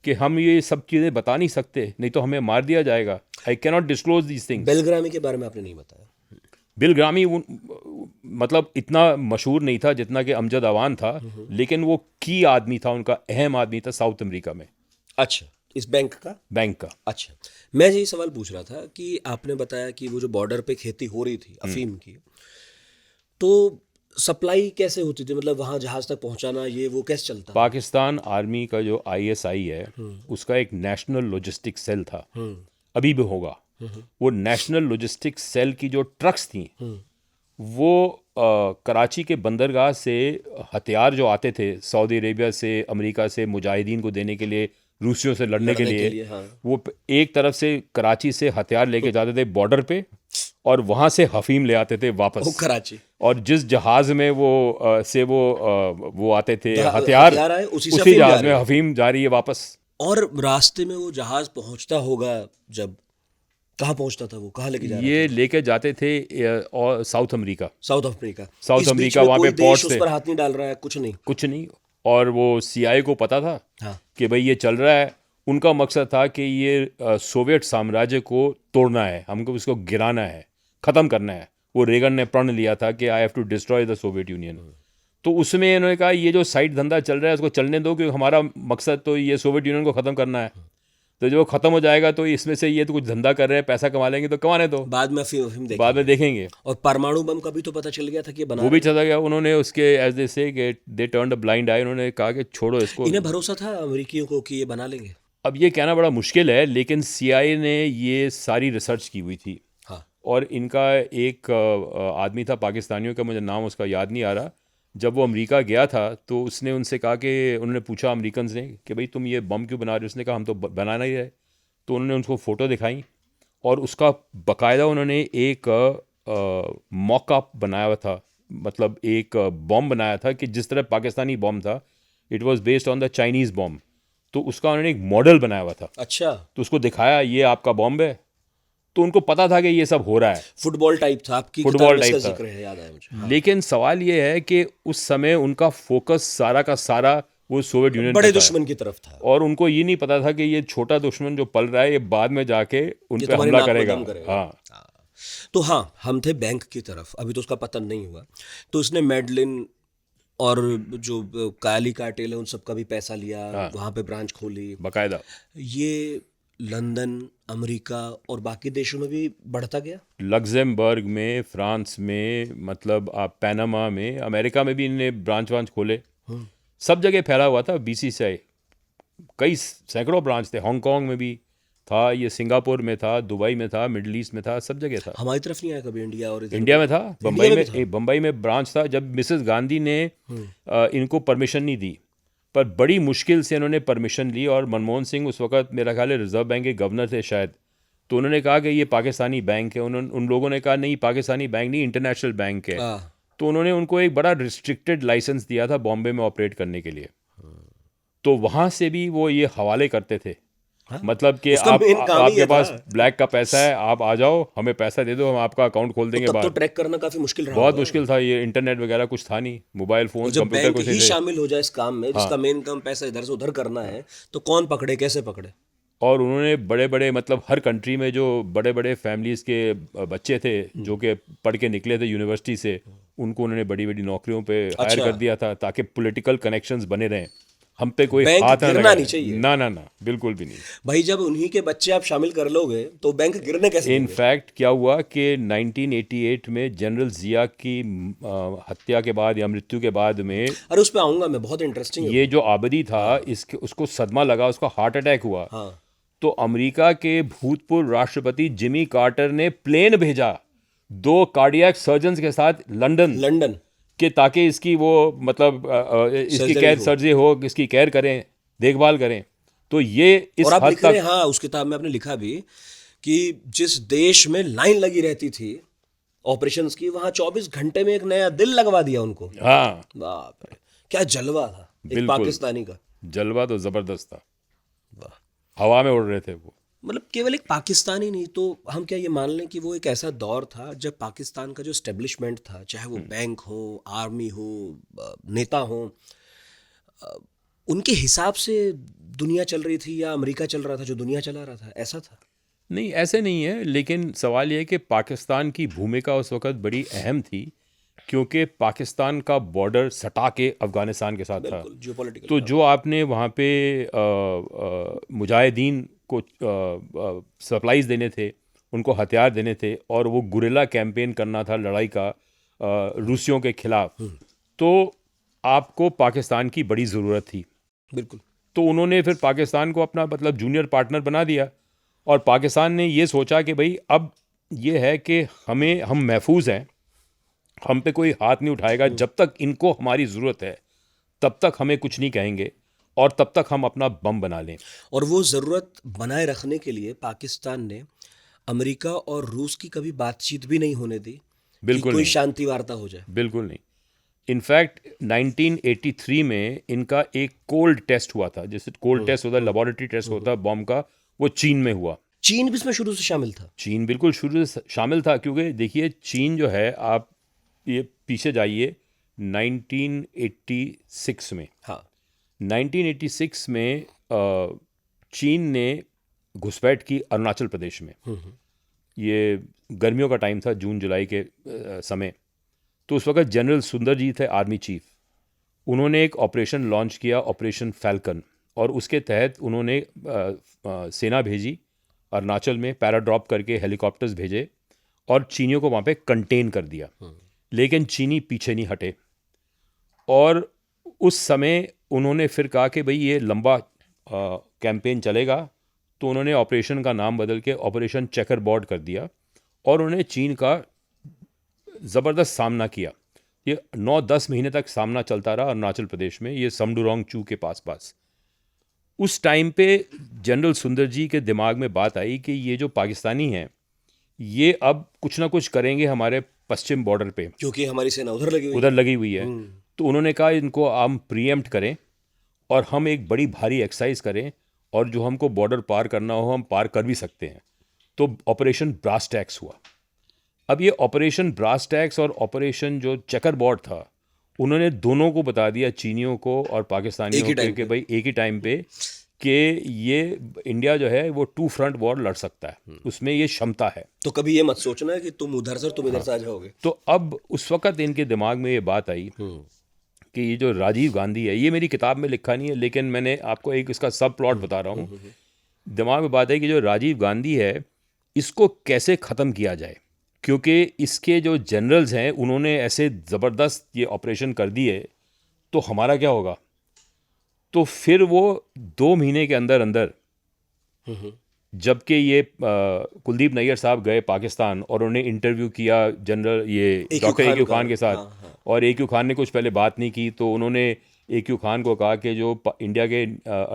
कि हम ये सब चीज़ें बता नहीं सकते, नहीं तो हमें मार दिया जाएगा। I cannot disclose these things. Bilgrami के बारे में आपने नहीं बताया। बिलग्रामी मतलब इतना मशहूर नहीं था जितना कि अमजद अवान था, लेकिन वो की आदमी था, उनका अहम आदमी था साउथ अमेरिका में, अच्छा, इस बैंक का। बैंक का। अच्छा, मैं यही सवाल पूछ रहा था कि आपने बताया कि वो जो बॉर्डर पे खेती हो रही थी अफीम की, तो सप्लाई कैसे होती थी, मतलब वहाँ जहाज तक पहुँचाना, ये वो कैसे चलता? पाकिस्तान आर्मी का जो ISI है, उसका एक नेशनल लॉजिस्टिक सेल था, अभी भी होगा। वो नेशनल लॉजिस्टिक सेल की जो ट्रक्स थी, वो कराची के बंदरगाह से हथियार जो आते थे सऊदी अरेबिया से, अमेरिका से, मुजाहिदीन को देने के लिए, रूसियों से लड़ने के लिए, हाँ। वो एक तरफ से कराची से हथियार लेके जाते थे बॉर्डर पे, और वहाँ से हफीम ले आते थे वापस कराची। और जिस जहाज में वो आते थे हथियार हथियार, आए, उसी से उसी अफीम जा जहाज रही में है। हफीम जा रही है वापस। और रास्ते में वो जहाज पहुंचता होगा जब, कहाँ पहुंचता था वो, कहाँ लेके जा रहा ये लेके जाते थे और साउथ अमेरिका। था? South Africa. साउथ इस बीच अमेरिका में वहाँ कोई पे देश पोर्ट उस थे, पर हाथ नहीं डाल रहा है, कुछ नहीं। कुछ नहीं। और वो CIA को पता था हाँ। कि भाई ये चल रहा है। उनका मकसद था कि ये सोवियत साम्राज्य को तोड़ना है, हमको उसको गिराना है, ख़त्म करना है। वो रेगन ने प्रण लिया था कि I have to destroy the Soviet Union. तो उसमें इन्होंने कहा ये जो साइड धंधा चल रहा है उसको चलने दो, क्योंकि हमारा मकसद तो ये सोवियत यूनियन को ख़त्म करना है। तो जो ख़त्म हो जाएगा तो इसमें से ये तो कुछ धंधा कर रहे हैं, पैसा कमा लेंगे तो कमाने दो, बाद में अफीम देखेंगे। बाद में देखेंगे। और परमाणु बम का भी तो पता चल गया था कि ये बना वो रहे भी चला गया। उन्होंने उसके एज दे से कि दे टर्न्ड अ ब्लाइंड आई, उन्होंने कहा कि छोड़ो इसको। हैं। इन्हें भरोसा था अमेरिकियों को कि ये बना लेंगे। अब ये कहना बड़ा मुश्किल है, लेकिन CIA ने ये सारी रिसर्च की हुई थी। हाँ। और इनका एक आदमी था पाकिस्तानियों का, मुझे नाम उसका याद नहीं आ रहा। जब वो अमेरिका गया था तो उसने उनसे कहा कि, उन्होंने पूछा अमेरिकन ने कि भाई तुम ये बम क्यों बना रहे हो? उसने कहा हम तो बनाना ही है। तो उन्होंने उनको फ़ोटो दिखाई और उसका बाकायदा उन्होंने एक मॉकअप बनाया हुआ था, मतलब एक बॉम्ब बनाया था कि जिस तरह पाकिस्तानी बॉम्ब था, it was based on the Chinese bomb. तो उसका उन्होंने एक मॉडल बनाया हुआ था। अच्छा, तो उसको दिखाया ये आपका बॉम्ब है। तो उनको पता था कि ये सब हो रहा है। फुटबॉल टाइप था, आपकी फुटबॉल किताब में टाइप इसका था। जिक्र है, याद आया मुझे। हाँ। लेकिन सवाल ये है कि उस समय उनका फोकस सारा का सारा वो सोवियत यूनियन बड़े पे था। दुश्मन की तरफ था। और उनको ये नहीं पता था कि ये छोटा दुश्मन जो पल रहा है ये बाद में जाके उन ये पे तुम्हारी हमला नाक में करेगा। दम करेगा। हाँ, तो हाँ, हम थे बैंक की तरफ, अभी तो उसका पतन नहीं हुआ। तो इसने मेडलिन और जो काली कार्टेल है उन सब का भी पैसा लिया, वहाँ पे ब्रांच खोली। बाकायदा। ये लंदन, अमेरिका और बाकी देशों में भी बढ़ता गया। लग्जमबर्ग में, फ्रांस में, मतलब आप पैनामा में, अमेरिका में भी इन्होंने ब्रांच वांच खोले। सब जगह फैला हुआ था BCCI। कई सैकड़ों ब्रांच थे, हांगकांग में भी था, ये सिंगापुर में था, दुबई में था, मिडल ईस्ट में था, सब जगह था। हमारी तरफ नहीं आया कभी इंडिया और इधर? इंडिया में था, बम्बई में में, भी था। बम्बई में ब्रांच था। जब मिसेस गांधी ने इनको परमिशन नहीं दी, पर बड़ी मुश्किल से इन्होंने परमिशन ली। और मनमोहन सिंह उस वक्त मेरा ख्याल है रिजर्व बैंक के गवर्नर थे शायद। तो उन्होंने कहा कि ये पाकिस्तानी बैंक है। उन लोगों ने कहा नहीं, पाकिस्तानी बैंक नहीं, इंटरनेशनल बैंक है। हाँ। तो उन्होंने उनको एक बड़ा रिस्ट्रिक्टेड लाइसेंस दिया था बॉम्बे में ऑपरेट करने के लिए। तो वहाँ से भी वो ये हवाले करते थे। हाँ? मतलब कि उसका main काम ही आपके ये पास था। ब्लैक का पैसा है, आप आ जाओ, हमें पैसा दे दो, हम आपका अकाउंट खोल देंगे तब तो बाहर। ट्रैक करना काफी मुश्किल रहा बहुत होगा। मुश्किल था, ये इंटरनेट वगैरह कुछ था नहीं, मोबाइल फोन, जब कंप्यूटर बैंक कुछ ही नहीं थे। शामिल हो जाए इस काम में, जिसका मेन काम पैसा इधर से उधर करना है, तो कौन पकड़े, कैसे पकड़े? और उन्होंने बड़े बड़े, मतलब हर कंट्री में जो बड़े बड़े फैमिलीज़ के बच्चे थे जो कि पढ़ के निकले थे यूनिवर्सिटी से, उनको उन्होंने बड़ी बड़ी नौकरियों पे हायर कर दिया था, ताकि पॉलिटिकल कनेक्शंस बने रहें, हम पे कोई बैंक हाथ ना गिरना लगाए। नहीं चाहिए। ना ना ना, बिल्कुल भी नहीं। भाई जब उन्हीं के बच्चे आप शामिल कर लोगे तो बैंक गिरने कैसे देंगे? इनफैक्ट क्या हुआ कि 1988 में जनरल जिया की हत्या के बाद या मृत्यु के बाद में, अरे उस पे आऊंगा मैं, बहुत इंटरेस्टिंग है। ये जो आबदी था, इसके उसको सदमा लगा, उसका हार्ट अटैक हुआ। हाँ। तो अमेरिका के भूतपूर्व राष्ट्रपति जिमी कार्टर ने प्लेन भेजा 2 कार्डियक सर्जन्स के साथ लंदन के, ताकि इसकी वो मतलब इसकी केयर सर्जरी हो, इसकी केयर करें, देखभाल करें। तो ये इस और आप हद लिख रहे तक, हैं, हाँ, उस किताब में आपने लिखा भी कि जिस देश में लाइन लगी रहती थी ऑपरेशंस की, वहां 24 घंटे में एक नया दिल लगवा दिया उनको। हाँ बाप रे, क्या जलवा था एक बिल्कुल। पाकिस्तानी का। जलवा तो जबरदस्त था, वाह। हवा में उड़ रहे थे वो। मतलब केवल एक पाकिस्तानी नहीं तो हम क्या ये मान लें कि वो एक ऐसा दौर था जब पाकिस्तान का जो एस्टेब्लिशमेंट था, चाहे वो बैंक हो, आर्मी हो, नेता हो, उनके हिसाब से दुनिया चल रही थी या अमेरिका चल रहा था जो दुनिया चला रहा था, ऐसा था? नहीं, ऐसे नहीं है, लेकिन सवाल ये है कि पाकिस्तान की भूमिका उस वक्त बड़ी अहम थी, क्योंकि पाकिस्तान का बॉर्डर सटा के अफ़गानिस्तान के साथ था। बिल्कुल जियोपॉलिटिकल। तो जो आपने वहाँ पे मुजाहिदीन को सप्लाईज देने थे, उनको हथियार देने थे, और वो गुरिल्ला कैंपेन करना था लड़ाई का रूसियों के खिलाफ, तो आपको पाकिस्तान की बड़ी ज़रूरत थी। बिल्कुल। तो उन्होंने फिर पाकिस्तान को अपना मतलब जूनियर पार्टनर बना दिया, और पाकिस्तान ने ये सोचा कि भाई अब ये है कि हम महफूज हैं, हम पे कोई हाथ नहीं उठाएगा, जब तक इनको हमारी ज़रूरत है तब तक हमें कुछ नहीं कहेंगे, और तब तक हम अपना बम बना लें। और वो ज़रूरत बनाए रखने के लिए पाकिस्तान ने अमेरिका और रूस की कभी बातचीत भी नहीं होने दी कि बिल्कुल कोई नहीं, शांति वार्ता हो जाए। बिल्कुल नहीं। इनफैक्ट 1983 में इनका एक कोल्ड टेस्ट हुआ था, जैसे कोल्ड टेस्ट होता है, लेबोरेटरी टेस्ट होता है बॉम्ब का, वो चीन में हुआ। चीन भी इसमें शुरू से शामिल था। चीन बिल्कुल शुरू से शामिल था, क्योंकि देखिए चीन जो है, आप ये पीछे जाइए 1986 में। हाँ। 1986 में चीन ने घुसपैठ की अरुणाचल प्रदेश में। ये गर्मियों का टाइम था, जून जुलाई के समय। तो उस वक्त जनरल सुंदर जी थे आर्मी चीफ। उन्होंने एक ऑपरेशन लॉन्च किया, ऑपरेशन फैल्कन, और उसके तहत उन्होंने सेना भेजी अरुणाचल में, पैराड्रॉप करके हेलीकॉप्टर्स भेजे, और चीनियों को वहाँ पे कंटेन कर दिया। लेकिन चीनी पीछे नहीं हटे, और उस समय उन्होंने फिर कहा कि भाई ये लंबा कैंपेन चलेगा, तो उन्होंने ऑपरेशन का नाम बदल के ऑपरेशन चेकर बोर्ड कर दिया, और उन्होंने चीन का ज़बरदस्त सामना किया। ये 9-10 महीने तक सामना चलता रहा अरुणाचल प्रदेश में, ये समडुरोंग चू के पास। उस टाइम पे जनरल सुंदर जी के दिमाग में बात आई कि ये जो पाकिस्तानी हैं, ये अब कुछ ना कुछ करेंगे हमारे पश्चिम बॉर्डर पे, क्योंकि हमारी सेना उधर उधर लगी हुई है। तो उन्होंने कहा इनको हम प्रीएम्प्ट करें, और हम एक बड़ी भारी एक्सरसाइज करें, और जो हमको बॉर्डर पार करना हो हम पार कर भी सकते हैं। तो ऑपरेशन ब्रास टैक्स हुआ। अब ये ऑपरेशन ब्रास टैक्स और ऑपरेशन जो चेकर बोर्ड था, उन्होंने दोनों को बता दिया, चीनियों को और पाकिस्तानियों को, कि भाई एक ही टाइम पे कि ये इंडिया जो है वो 2 फ्रंट वॉर लड़ सकता है, उसमें ये क्षमता है। तो कभी ये मत सोचना है कि तुम उधर से और तुम इधर से आ जाओगे। तो अब उस वक्त इनके दिमाग में ये बात आई कि ये जो राजीव गांधी है, ये मेरी किताब में लिखा नहीं है, लेकिन मैंने आपको एक इसका सब प्लॉट बता रहा हूँ। दिमाग में बात है कि जो राजीव गांधी है, इसको कैसे ख़त्म किया जाए, क्योंकि इसके जो जनरल्स हैं उन्होंने ऐसे ज़बरदस्त ये ऑपरेशन कर दिए, तो हमारा क्या होगा। तो फिर वो 2 महीने के अंदर अंदर, जबकि ये कुलदीप नैयर साहब गए पाकिस्तान, और उन्होंने इंटरव्यू किया जनरल ये डॉक्टर ए क्यू खान के साथ, और ए क्यू खान ने कुछ पहले बात नहीं की, तो उन्होंने ए क्यू खान को कहा कि जो इंडिया के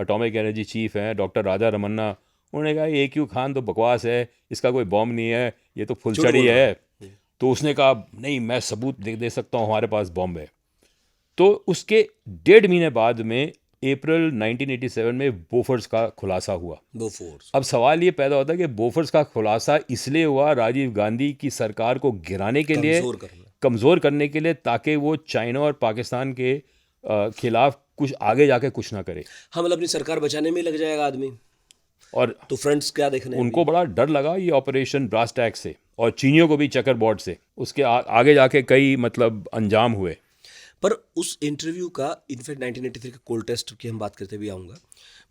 एटॉमिक एनर्जी चीफ हैं डॉक्टर राजा रमन्ना, उन्होंने कहा ए क्यू खान तो बकवास है, इसका कोई बॉम्ब नहीं है, ये तो फुलचड़ी है। तो उसने कहा नहीं, मैं सबूत दे सकता हूँ, हमारे पास बॉम्ब है। तो उसके 1.5 महीने बाद में अप्रैल 1987 में बोफोर्स का खुलासा हुआ। बोफोर्स। अब सवाल ये पैदा होता है कि बोफोर्स का खुलासा इसलिए हुआ राजीव गांधी की सरकार को गिराने के लिए, कमज़ोर करने के लिए, ताकि वो चाइना और पाकिस्तान के खिलाफ कुछ आगे जाके कुछ ना करे। हाँ, मतलब अपनी सरकार बचाने में ही लग जाएगा आदमी। और तो फ्रेंड्स क्या देखने, उनको बड़ा डर लगा ये ऑपरेशन ब्रास टैक्स से, और चीनियों को भी चेकर बोर्ड से। उसके आगे जाके कई मतलब अंजाम हुए। पर उस इंटरव्यू का, इनफैक्ट 1983 के कोल्ड टेस्ट की हम बात करते भी आऊँगा,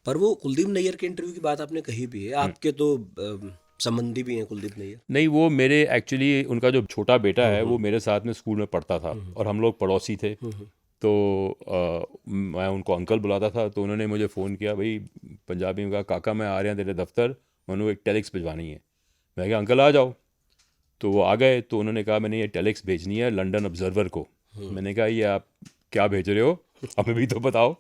पर वो कुलदीप नैयर के इंटरव्यू की बात आपने कही भी है। आपके तो संबंधी भी हैं कुलदीप नैयर। नहीं, वो मेरे एक्चुअली उनका जो छोटा बेटा है वो मेरे साथ में स्कूल में पढ़ता था, और हम लोग पड़ोसी थे। तो मैं उनको अंकल बुलाता था, तो उन्होंने मुझे फ़ोन किया, भाई पंजाबी में कहा, काका मैं आ रहा हूँ तेरे दफ्तर, मैंने एक टेलेक्स भिजवानी है। मैं कहा अंकल आ जाओ। तो वो आ गए, तो उन्होंने कहा मैंने ये टेलेक्स भेजनी है लंदन ऑब्जर्वर को। मैंने कहा ये आप क्या भेज रहे हो, हमें भी तो बताओ।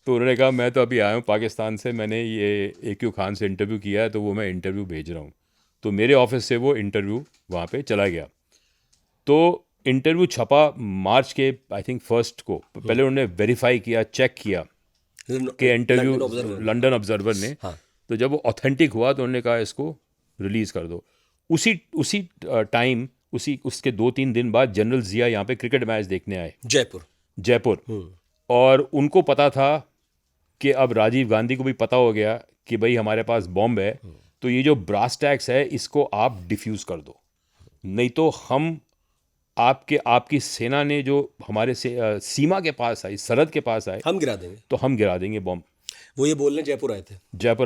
तो उन्होंने कहा मैं तो अभी आया हूँ पाकिस्तान से, मैंने ये ए क्यू खान से इंटरव्यू किया है, तो वो मैं इंटरव्यू भेज रहा हूँ। तो मेरे ऑफिस से वो इंटरव्यू वहाँ पे चला गया। तो इंटरव्यू छपा मार्च के आई थिंक 1 को। पहले उन्होंने वेरीफाई किया, चेक किया कि इंटरव्यू लंदन ऑब्जर्वर ने। हाँ। तो जब वो ऑथेंटिक हुआ तो उन्होंने कहा इसको रिलीज़ कर दो। उसी टाइम उसके 2-3 दिन बाद जनरल ज़िया यहाँ पे क्रिकेट मैच देखने आए जयपुर। और उनको पता था कि अब राजीव गांधी को भी पता हो गया कि भाई हमारे पास बॉम्ब है, तो ये जो ब्रास टैक्स है इसको आप डिफ्यूज़ कर दो, नहीं तो हम आपकी सेना ने जो हमारे सीमा के पास आई, सरहद के पास आए, हम गिरा देंगे, तो हम गिरा देंगे बॉम्ब। वो ये बोलने जयपुर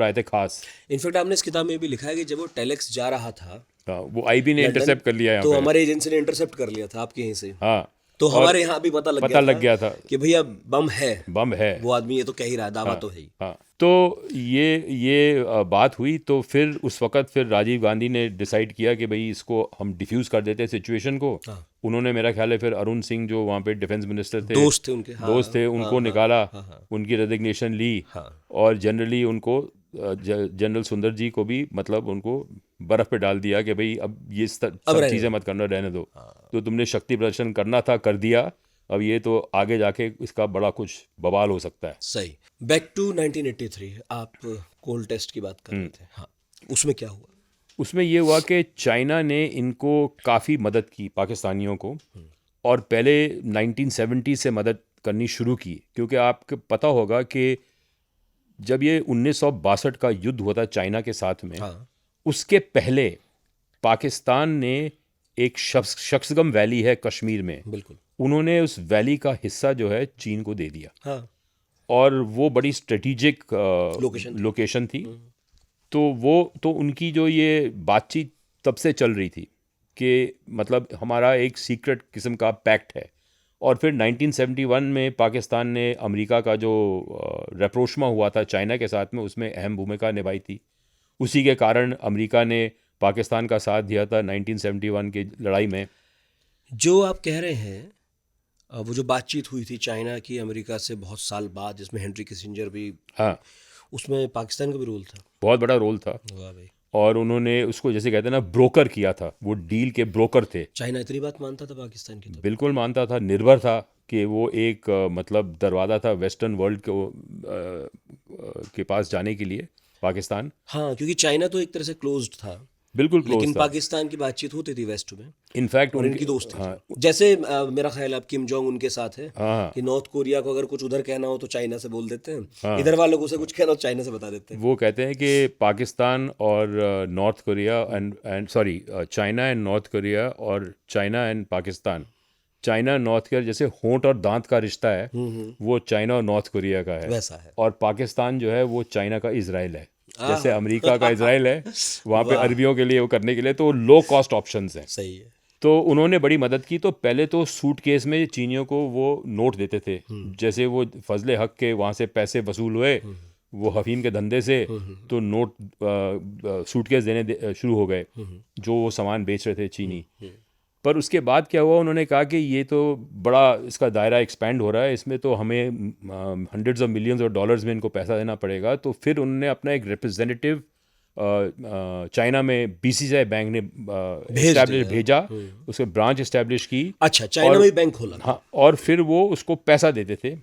आए थे खास। इनफैक्ट आपने इस किताब में भी लिखा है कि जब वो टेलेक्स जा रहा था, हाँ, वो आईबी ने इंटरसेप्ट कर लिया यहाँ तो पे। हमारे एजेंसी ने इंटरसेप्ट कर लिया था आपके यहीं से। हाँ, तो हमारे यहाँ भी पता लग गया था कि भैया बम है, वो आदमी ये तो कह ही रहा है, दावा तो है ही। हाँ, तो ये बात हुई, तो फिर उस वक्त फिर राजीव गांधी ने डिसाइड किया कि भाई इसको हम डिफ्यूज़ कर देते हैं सिचुएशन को। उन्होंने, मेरा ख्याल है, फिर अरुण सिंह जो वहाँ पे डिफेंस मिनिस्टर थे, दोस्त थे, उनको निकाला, उनकी रेजिग्नेशन ली, और जनरली उनको जनरल सुंदर जी को भी मतलब उनको बर्फ़ पे डाल दिया कि भाई अब ये सब चीज़ें मत करना, रहने दो। तो तुमने शक्ति प्रदर्शन करना था, कर दिया, अब ये तो आगे जाके इसका बड़ा कुछ बवाल हो सकता है। सही। बैक टू 1983, आप कोल टेस्ट की बात कर रहे थे। हाँ, उसमें क्या हुआ? उसमें ये हुआ कि चाइना ने इनको काफ़ी मदद की, पाकिस्तानियों को, और पहले 1970 से मदद करनी शुरू की, क्योंकि आपको पता होगा कि जब ये 1962 का युद्ध हुआ था चाइना के साथ में, उसके पहले पाकिस्तान ने एक शक्सगम वैली है कश्मीर में, बिल्कुल, उन्होंने उस वैली का हिस्सा जो है चीन को दे दिया। और वो बड़ी स्ट्रेटेजिक लोकेशन थी। तो उनकी जो ये बातचीत तब से चल रही थी कि मतलब हमारा एक सीक्रेट किस्म का पैक्ट है। और फिर 1971 में पाकिस्तान ने अमेरिका का जो रैप्रोचमा हुआ था चाइना के साथ में, उसमें अहम भूमिका निभाई थी। उसी के कारण अमेरिका ने पाकिस्तान का साथ दिया था 1971 की लड़ाई में। जो आप कह रहे हैं, वो जो बातचीत हुई थी चाइना की अमेरिका से बहुत साल बाद, जिसमें हेनरी किसिंजर भी, हाँ, उसमें पाकिस्तान का भी रोल था, बहुत बड़ा रोल था। वाह भाई। और उन्होंने उसको, जैसे कहते हैं ना, ब्रोकर किया था, वो डील के ब्रोकर थे। चाइना इतनी बात मानता था पाकिस्तान की? तो बिल्कुल मानता था, निर्भर था कि वो एक मतलब दरवाज़ा था वेस्टर्न वर्ल्ड को के पास जाने के लिए, पाकिस्तान। हाँ, क्योंकि चाइना तो एक तरह से क्लोज्ड था, बिल्कुल क्लोज लेकिन था। पाकिस्तान की बातचीत होती थी वेस्ट में, इनफैक्ट और इनकी दोस्ती थी। जैसे मेरा ख्याल अब किम जोंग उनके साथ है कि नॉर्थ कोरिया को अगर कुछ उधर कहना हो तो चाइना से बोल देते हैं, इधर वालों को से कुछ कहना हो चाइना से बता देते हैं। वो कहते हैं कि पाकिस्तान और North Korea and sorry China and North Korea और China and Pakistan, China North Korea जैसे होंठ और दांत का रिश्ता है, वो चाइना और नॉर्थ कोरिया का है, वैसा है। और पाकिस्तान जो है वो चाइना का इजराइल है, जैसे अमेरिका का इजराइल है, वहाँ पे अरबियों के लिए वो करने के लिए तो लो कॉस्ट ऑप्शंस हैं। सही है। तो उन्होंने बड़ी मदद की। तो पहले तो सूटकेस में चीनियों को वो नोट देते थे, जैसे वो फजले हक के वहाँ से पैसे वसूल हुए वो हफीम के धंधे से, तो नोट सूटकेस देने शुरू हो गए जो वो सामान बेच रहे थे चीनी। पर उसके बाद क्या हुआ, उन्होंने कहा कि ये तो बड़ा इसका दायरा एक्सपैंड हो रहा है, इसमें तो हमें hundreds of millions of dollars में इनको पैसा देना पड़ेगा। तो फिर उन्होंने अपना एक रिप्रेजेंटेटिव चाइना में बीसीसीआई बैंक ने भेजा, उसके ब्रांच इस्टेब्लिश की। अच्छा, चाइना में बैंक खोला। हाँ, और फिर वो उसको पैसा देते थे,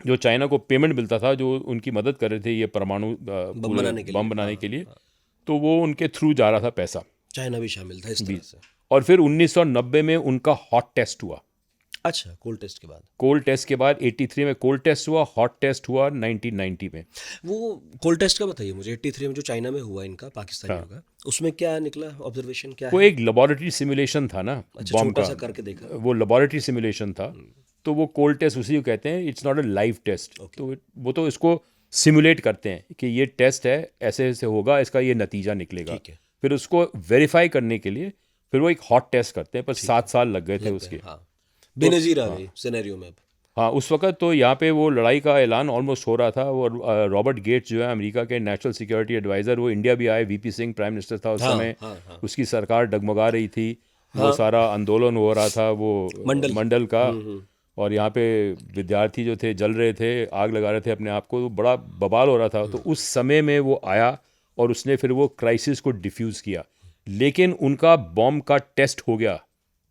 जो चाइना को पेमेंट मिलता था, जो उनकी मदद कर रहे थे ये परमाणु बम बनाने के लिए, तो वो उनके थ्रू जा रहा था पैसा। चाइना भी शामिल था इस तरह से। और फिर 1990 में उनका हॉट टेस्ट हुआ। अच्छा, कोल्ड टेस्ट के बाद? कोल्ड टेस्ट के बाद 83 में कोल्ड टेस्ट हुआ, हॉट टेस्ट हुआ 1990 में। वो कोल्ड टेस्ट का बताइए मुझे, 83 में जो चाइना में हुआ इनका, पाकिस्तानियों का, उसमें क्या निकला, ऑब्जर्वेशन क्या? वो एक लेबोरेटरी सिमुलेशन था ना, बॉम्ब का, करके देखा, वो लेबोरेटरी सिमुलेशन था। तो वो कोल्ड टेस्ट उसी को कहते हैं, it's not a live test. तो वो तो इसको सिमुलेट करते हैं कि ये टेस्ट है, ऐसे ऐसे होगा, इसका ये नतीजा निकलेगा। फिर उसको वेरीफाई करने के लिए फिर वो एक हॉट टेस्ट करते हैं, पर 7 साल लग गए थे उसके। बेनजीर आ गई सिनेरियो में अब। हाँ, उस वक्त तो यहाँ पे वो लड़ाई का ऐलान ऑलमोस्ट हो रहा था। वो रॉबर्ट गेट्स जो है अमेरिका के नेशनल सिक्योरिटी एडवाइज़र, वो इंडिया भी आए, वीपी सिंह प्राइम मिनिस्टर था उस समय। उसकी सरकार डगमगा रही थी, वो सारा आंदोलन हो रहा था वो मंडल का, और यहाँ पे विद्यार्थी जो थे जल रहे थे, आग लगा रहे थे अपने आप को, बड़ा बवाल हो रहा था। तो उस समय में वो आया और उसने फिर वो क्राइसिस को डिफ्यूज़ किया। लेकिन उनका बॉम्ब का टेस्ट हो गया,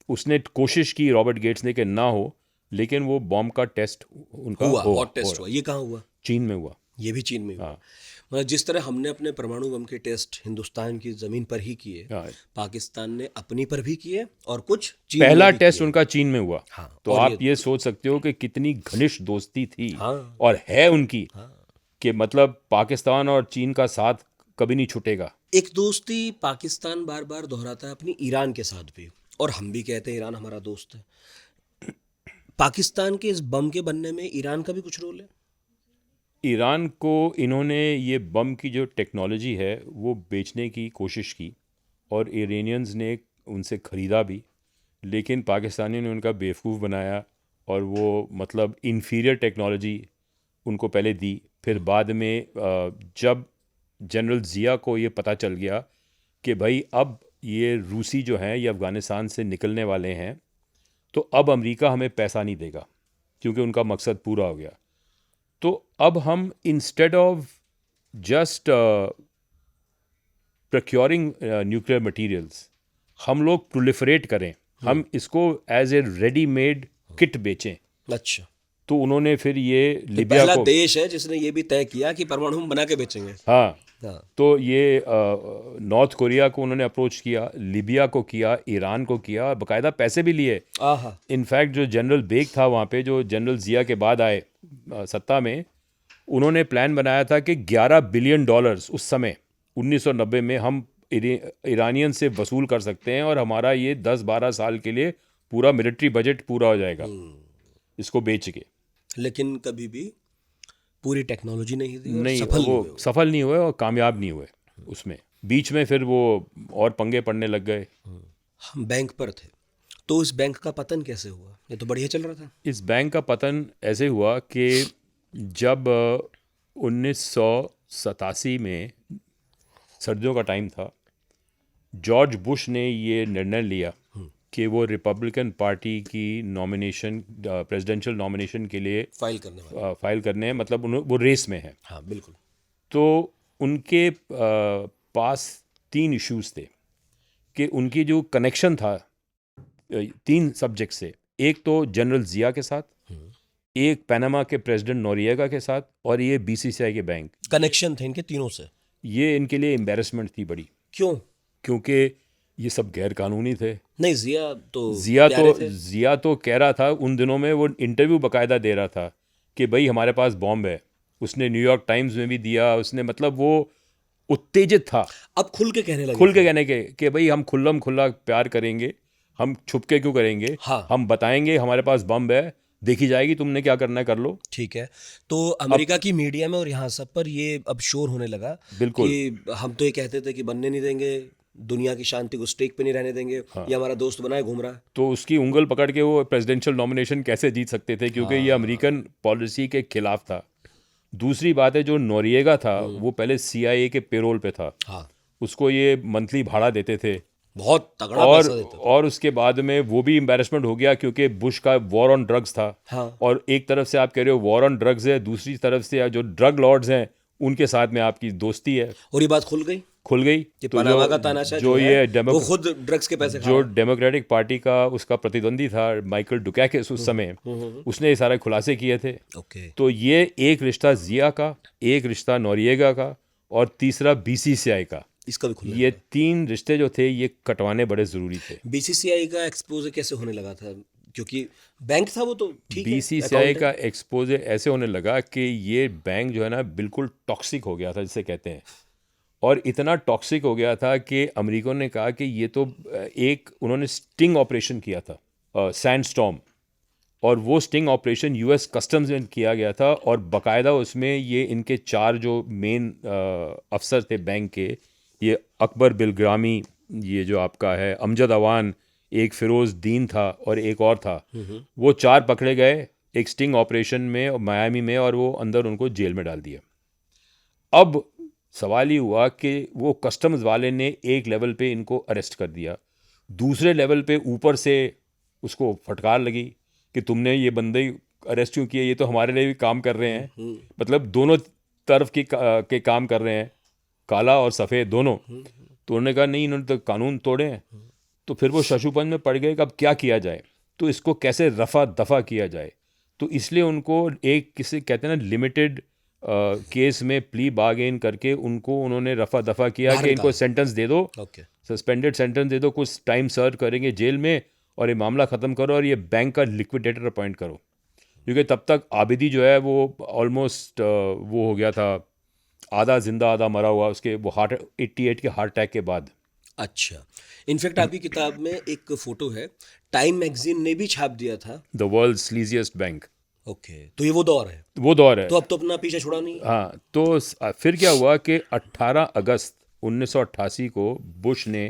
उसने कोशिश की रॉबर्ट गेट्स ने कि ना हो, लेकिन वो बॉम्ब का टेस्ट उनका हॉट टेस्ट हुआ। ये कहाँ हुआ? चीन में हुआ। ये भी चीन में हुआ। मतलब जिस तरह हमने अपने परमाणु बम के टेस्ट हिंदुस्तान की जमीन पर ही किए, हाँ। पाकिस्तान ने अपनी पर भी किए और कुछ चीन में पहला भी टेस्ट किए। उनका चीन में हुआ। हाँ, तो और आप ये सोच सकते हो कि कितनी घनिष्ठ दोस्ती थी हाँ, और है उनकी, हाँ। कि मतलब पाकिस्तान और चीन का साथ कभी नहीं छूटेगा। एक दोस्ती पाकिस्तान बार बार दोहराता है अपनी ईरान के साथ भी, और हम भी कहते हैं ईरान हमारा दोस्त है। पाकिस्तान के इस बम के बनने में ईरान का भी कुछ रोल है? ईरान को इन्होंने ये बम की जो टेक्नोलॉजी है वो बेचने की कोशिश की और इरानियंस ने उनसे ख़रीदा भी, लेकिन पाकिस्तानियों ने उनका बेवकूफ़ बनाया और वो मतलब इन्फीरियर टेक्नोलॉजी उनको पहले दी। फिर बाद में जब जनरल ज़िया को ये पता चल गया कि भाई अब ये रूसी जो हैं ये अफ़गानिस्तान से निकलने वाले हैं, तो अब अमेरिका हमें पैसा नहीं देगा क्योंकि उनका मकसद पूरा हो गया। तो अब हम instead of just procuring nuclear materials, हम लोग प्रोलिफरेट करें, हम इसको एज ए रेडीमेड किट बेचें। अच्छा, तो उन्होंने फिर ये तो लिबिया पहला को, देश है जिसने ये भी तय किया कि परमाणु हम बना के बेचेंगे। हाँ, हाँ, तो ये नॉर्थ कोरिया को उन्होंने अप्रोच किया, लिबिया को किया, ईरान को किया, बाकायदा पैसे भी लिए। आहा, इनफैक्ट जो जनरल बेग था वहाँ पे, जो जनरल ज़िया के बाद आए सत्ता में, उन्होंने प्लान बनाया था कि $11 बिलियन उस समय 1990 में हम ईरानियन से वसूल कर सकते हैं और हमारा ये 10-12 साल के लिए पूरा मिलिट्री बजट पूरा हो जाएगा इसको बेच के। लेकिन कभी भी पूरी टेक्नोलॉजी नहीं दी और नहीं, सफल नहीं वो हुए वो। सफल नहीं हुए और कामयाब नहीं हुए उसमें। बीच में फिर वो और पंगे पड़ने लग गए। हम बैंक पर थे, तो इस बैंक का पतन कैसे हुआ? ये तो बढ़िया चल रहा था। इस बैंक का पतन ऐसे हुआ कि जब 1987 में सर्दियों का टाइम था, जॉर्ज बुश ने ये निर्णय लिया कि वो रिपब्लिकन पार्टी की नॉमिनेशन, प्रेसिडेंशियल नॉमिनेशन के लिए फाइल करने वाला। फाइल करने हैं, मतलब वो रेस में है। हाँ, बिल्कुल। तो उनके पास 3 इश्यूज थे कि उनकी जो कनेक्शन था 3 सब्जेक्ट से, एक तो जनरल ज़िया के साथ, एक पनामा के प्रेसिडेंट नोरिएगा के साथ, और ये बीसीसीआई के बैंक। कनेक्शन थे इनके तीनों से। ये इनके लिए एम्बेरसमेंट थी बड़ी, क्यों? क्योंकि ये सब गैर कानूनी थे। नहीं, प्यारे थे। ज़िया तो कह रहा था उन दिनों में, वो इंटरव्यू बाकायदा दे रहा था कि भाई हमारे पास बॉम्ब है। उसने न्यूयॉर्क टाइम्स में भी दिया, उसने मतलब वो उत्तेजित था। अब खुल के कहने लगे। खुल के कहने के कि भाई हम खुल्लम खुल्ला प्यार करेंगे, हम छुप के क्यों करेंगे, हाँ। हम बताएंगे हमारे पास बम है, देखी जाएगी, तुमने क्या करना है कर लो। ठीक है, तो अमेरिका की मीडिया में और यहाँ सब पर ये अब शोर होने लगा बिल्कुल। कि हम तो ये कहते थे कि बनने नहीं देंगे, दुनिया की शांति को स्टेक पे नहीं रहने देंगे, ये हमारा दोस्त बनाए घूम रहा है। तो उसकी उंगल पकड़ के वो प्रेसिडेंशियल नॉमिनेशन कैसे जीत सकते थे, क्योंकि ये अमेरिकन पॉलिसी के खिलाफ था। दूसरी बात है, जो नोरिएगा था वो पहले CIA के पेरोल पे था। हाँ, उसको ये मंथली भाड़ा देते थे बहुत तगड़ा पैसा देते थे। और उसके बाद में वो भी एम्बेरसमेंट हो गया क्योंकि बुश का वॉर ऑन ड्रग्स था। हाँ। और एक तरफ से आप कह रहे हो वॉर ऑन ड्रग्स है, दूसरी तरफ से जो ड्रग लॉर्ड्स हैं उनके साथ में आपकी दोस्ती है। और ये बात खुल गई कि तो पनामा का तानाशाह जो ये है वो खुद ड्रग्स के पैसे खा जो रहा है। डेमोक्रेटिक पार्टी का उसका प्रतिद्वंदी था माइकल डुकैकिस उस समय, उसने ये सारे खुलासे किए थे। ओके। तो ये एक रिश्ता ज़िया का, एक रिश्ता नोरिएगा का, और तीसरा BCCI का। इसका भी खुल ये 3 रिश्ते जो थे ये कटवाने बड़े ज़रूरी थे। BCCI का एक्सपोज कैसे होने लगा था? क्योंकि बैंक था वो तो ठीक है, BCCI अकाउंट का है। एक्सपोज ऐसे होने लगा कि ये बैंक जो है ना बिल्कुल टॉक्सिक हो गया था जिसे कहते हैं, और इतना टॉक्सिक हो गया था कि अमेरिका ने कहा कि ये तो एक उन्होंने स्टिंग ऑपरेशन किया था, सैंडस्टॉर्म, और वो स्टिंग ऑपरेशन US कस्टम्स में किया गया था, और बाकायदा उसमें ये इनके 4 जो मेन अफसर थे बैंक के, ये अकबर बिलग्रामी, ये जो आपका है अमजद अवान, एक फिरोज़ दीन था और एक और था, वो 4 पकड़े गए एक स्टिंग ऑपरेशन में मायामी में, और वो अंदर उनको जेल में डाल दिया। अब सवाल ये हुआ कि वो कस्टम्स वाले ने एक लेवल पे इनको अरेस्ट कर दिया, दूसरे लेवल पे ऊपर से उसको फटकार लगी कि तुमने ये बंदे अरेस्ट क्यों किए, ये तो हमारे लिए भी काम कर रहे हैं। मतलब दोनों तरफ के काम कर रहे हैं, काला और सफ़ेद दोनों। तो उन्होंने कहा नहीं, इन्होंने तो कानून तोड़े हैं। तो फिर वो शशुपंज में पड़ गए कि अब क्या किया जाए, तो इसको कैसे रफा दफा किया जाए। तो इसलिए उनको एक किसे कहते हैं ना लिमिटेड केस में प्ली बार्गेन करके उनको उन्होंने रफा दफा किया बाहर कि इनको निकाला। सेंटेंस दे दो, ओके। सस्पेंडेड सेंटेंस दे दो, कुछ टाइम सर्व करेंगे जेल में और ये मामला ख़त्म करो और ये बैंक का लिक्विडेटर अपॉइंट करो, क्योंकि तब तक आबिदी जो है वो ऑलमोस्ट वो हो गया था, आधा जिंदा आधा मरा हुआ, उसके वो हार्ट 88 के हार्ट अटैक के बाद। अच्छा, इनफैक्ट आपकी किताब में एक फोटो है, टाइम मैगजीन ने भी छाप दिया था। द वर्ल्ड स्लीजिएस्ट बैंक, ओके, तो ये वो दौर है। वो दौर है। तो अब तो अपना पीछा छुड़ा नहीं। हाँ, तो फिर क्या हुआ कि 18 अगस्त 1988 को बुश ने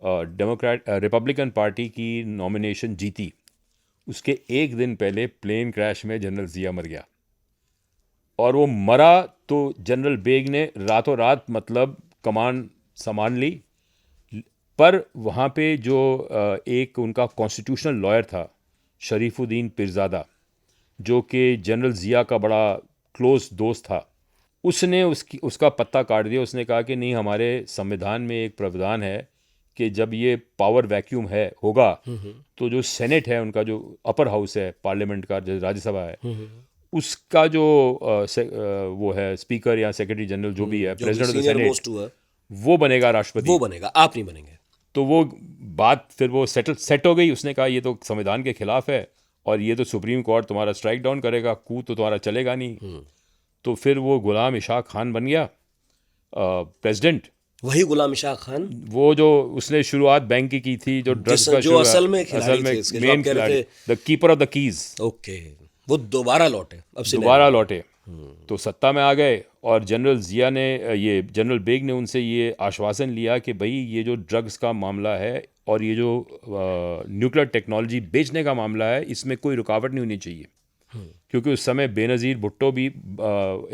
रिपब्लिकन पार्टी की नॉमिनेशन जीती। उसके एक दिन पहले प्लेन क्रैश में जनरल जिया मर गया, और वो मरा तो जनरल बेग ने रातों रात मतलब कमान संभाल ली। पर वहाँ पे जो एक उनका कॉन्स्टिट्यूशनल लॉयर था शरीफुद्दीन पीरज़ादा, जो कि जनरल ज़िया का बड़ा क्लोज दोस्त था, उसने उसका पत्ता काट दिया। उसने कहा कि नहीं, हमारे संविधान में एक प्रावधान है कि जब ये पावर वैक्यूम होगा तो जो सेनेट है, उनका जो अपर हाउस है पार्लियामेंट का, जो राज्यसभा है, उसका जो वो है स्पीकर या सेक्रेटरी जनरल जो भी है, जो president of the senior senate, most हुआ वो बनेगा राष्ट्रपति। वो बनेगा, आप नहीं बनेंगे। तो वो बात फिर वो सेट हो गई। उसने कहा ये तो संविधान के खिलाफ है और ये तो सुप्रीम कोर्ट तुम्हारा स्ट्राइक डाउन करेगा, कू तो तुम्हारा चलेगा नहीं। तो फिर वो गुलाम इशाक खान बन गया प्रेसिडेंट। वही गुलाम शाह खान, वो जो उसने शुरुआत बैंक की थी, जो ड्रग्स का जो असल में खिलाड़ी थे इसके, जो मेन आप कह रहे खिलाड़ी, थे। The keeper of the keys, okay, वो दोबारा लौटे, अब से दोबारा लौटे, तो सत्ता में आ गए। और जनरल जिया ने ये जनरल बेग ने उनसे ये आश्वासन लिया कि भाई ये जो ड्रग्स का मामला है और ये जो न्यूक्लियर टेक्नोलॉजी बेचने का मामला है, इसमें कोई रुकावट नहीं होनी चाहिए। क्योंकि उस समय बेनज़ीर भुट्टो भी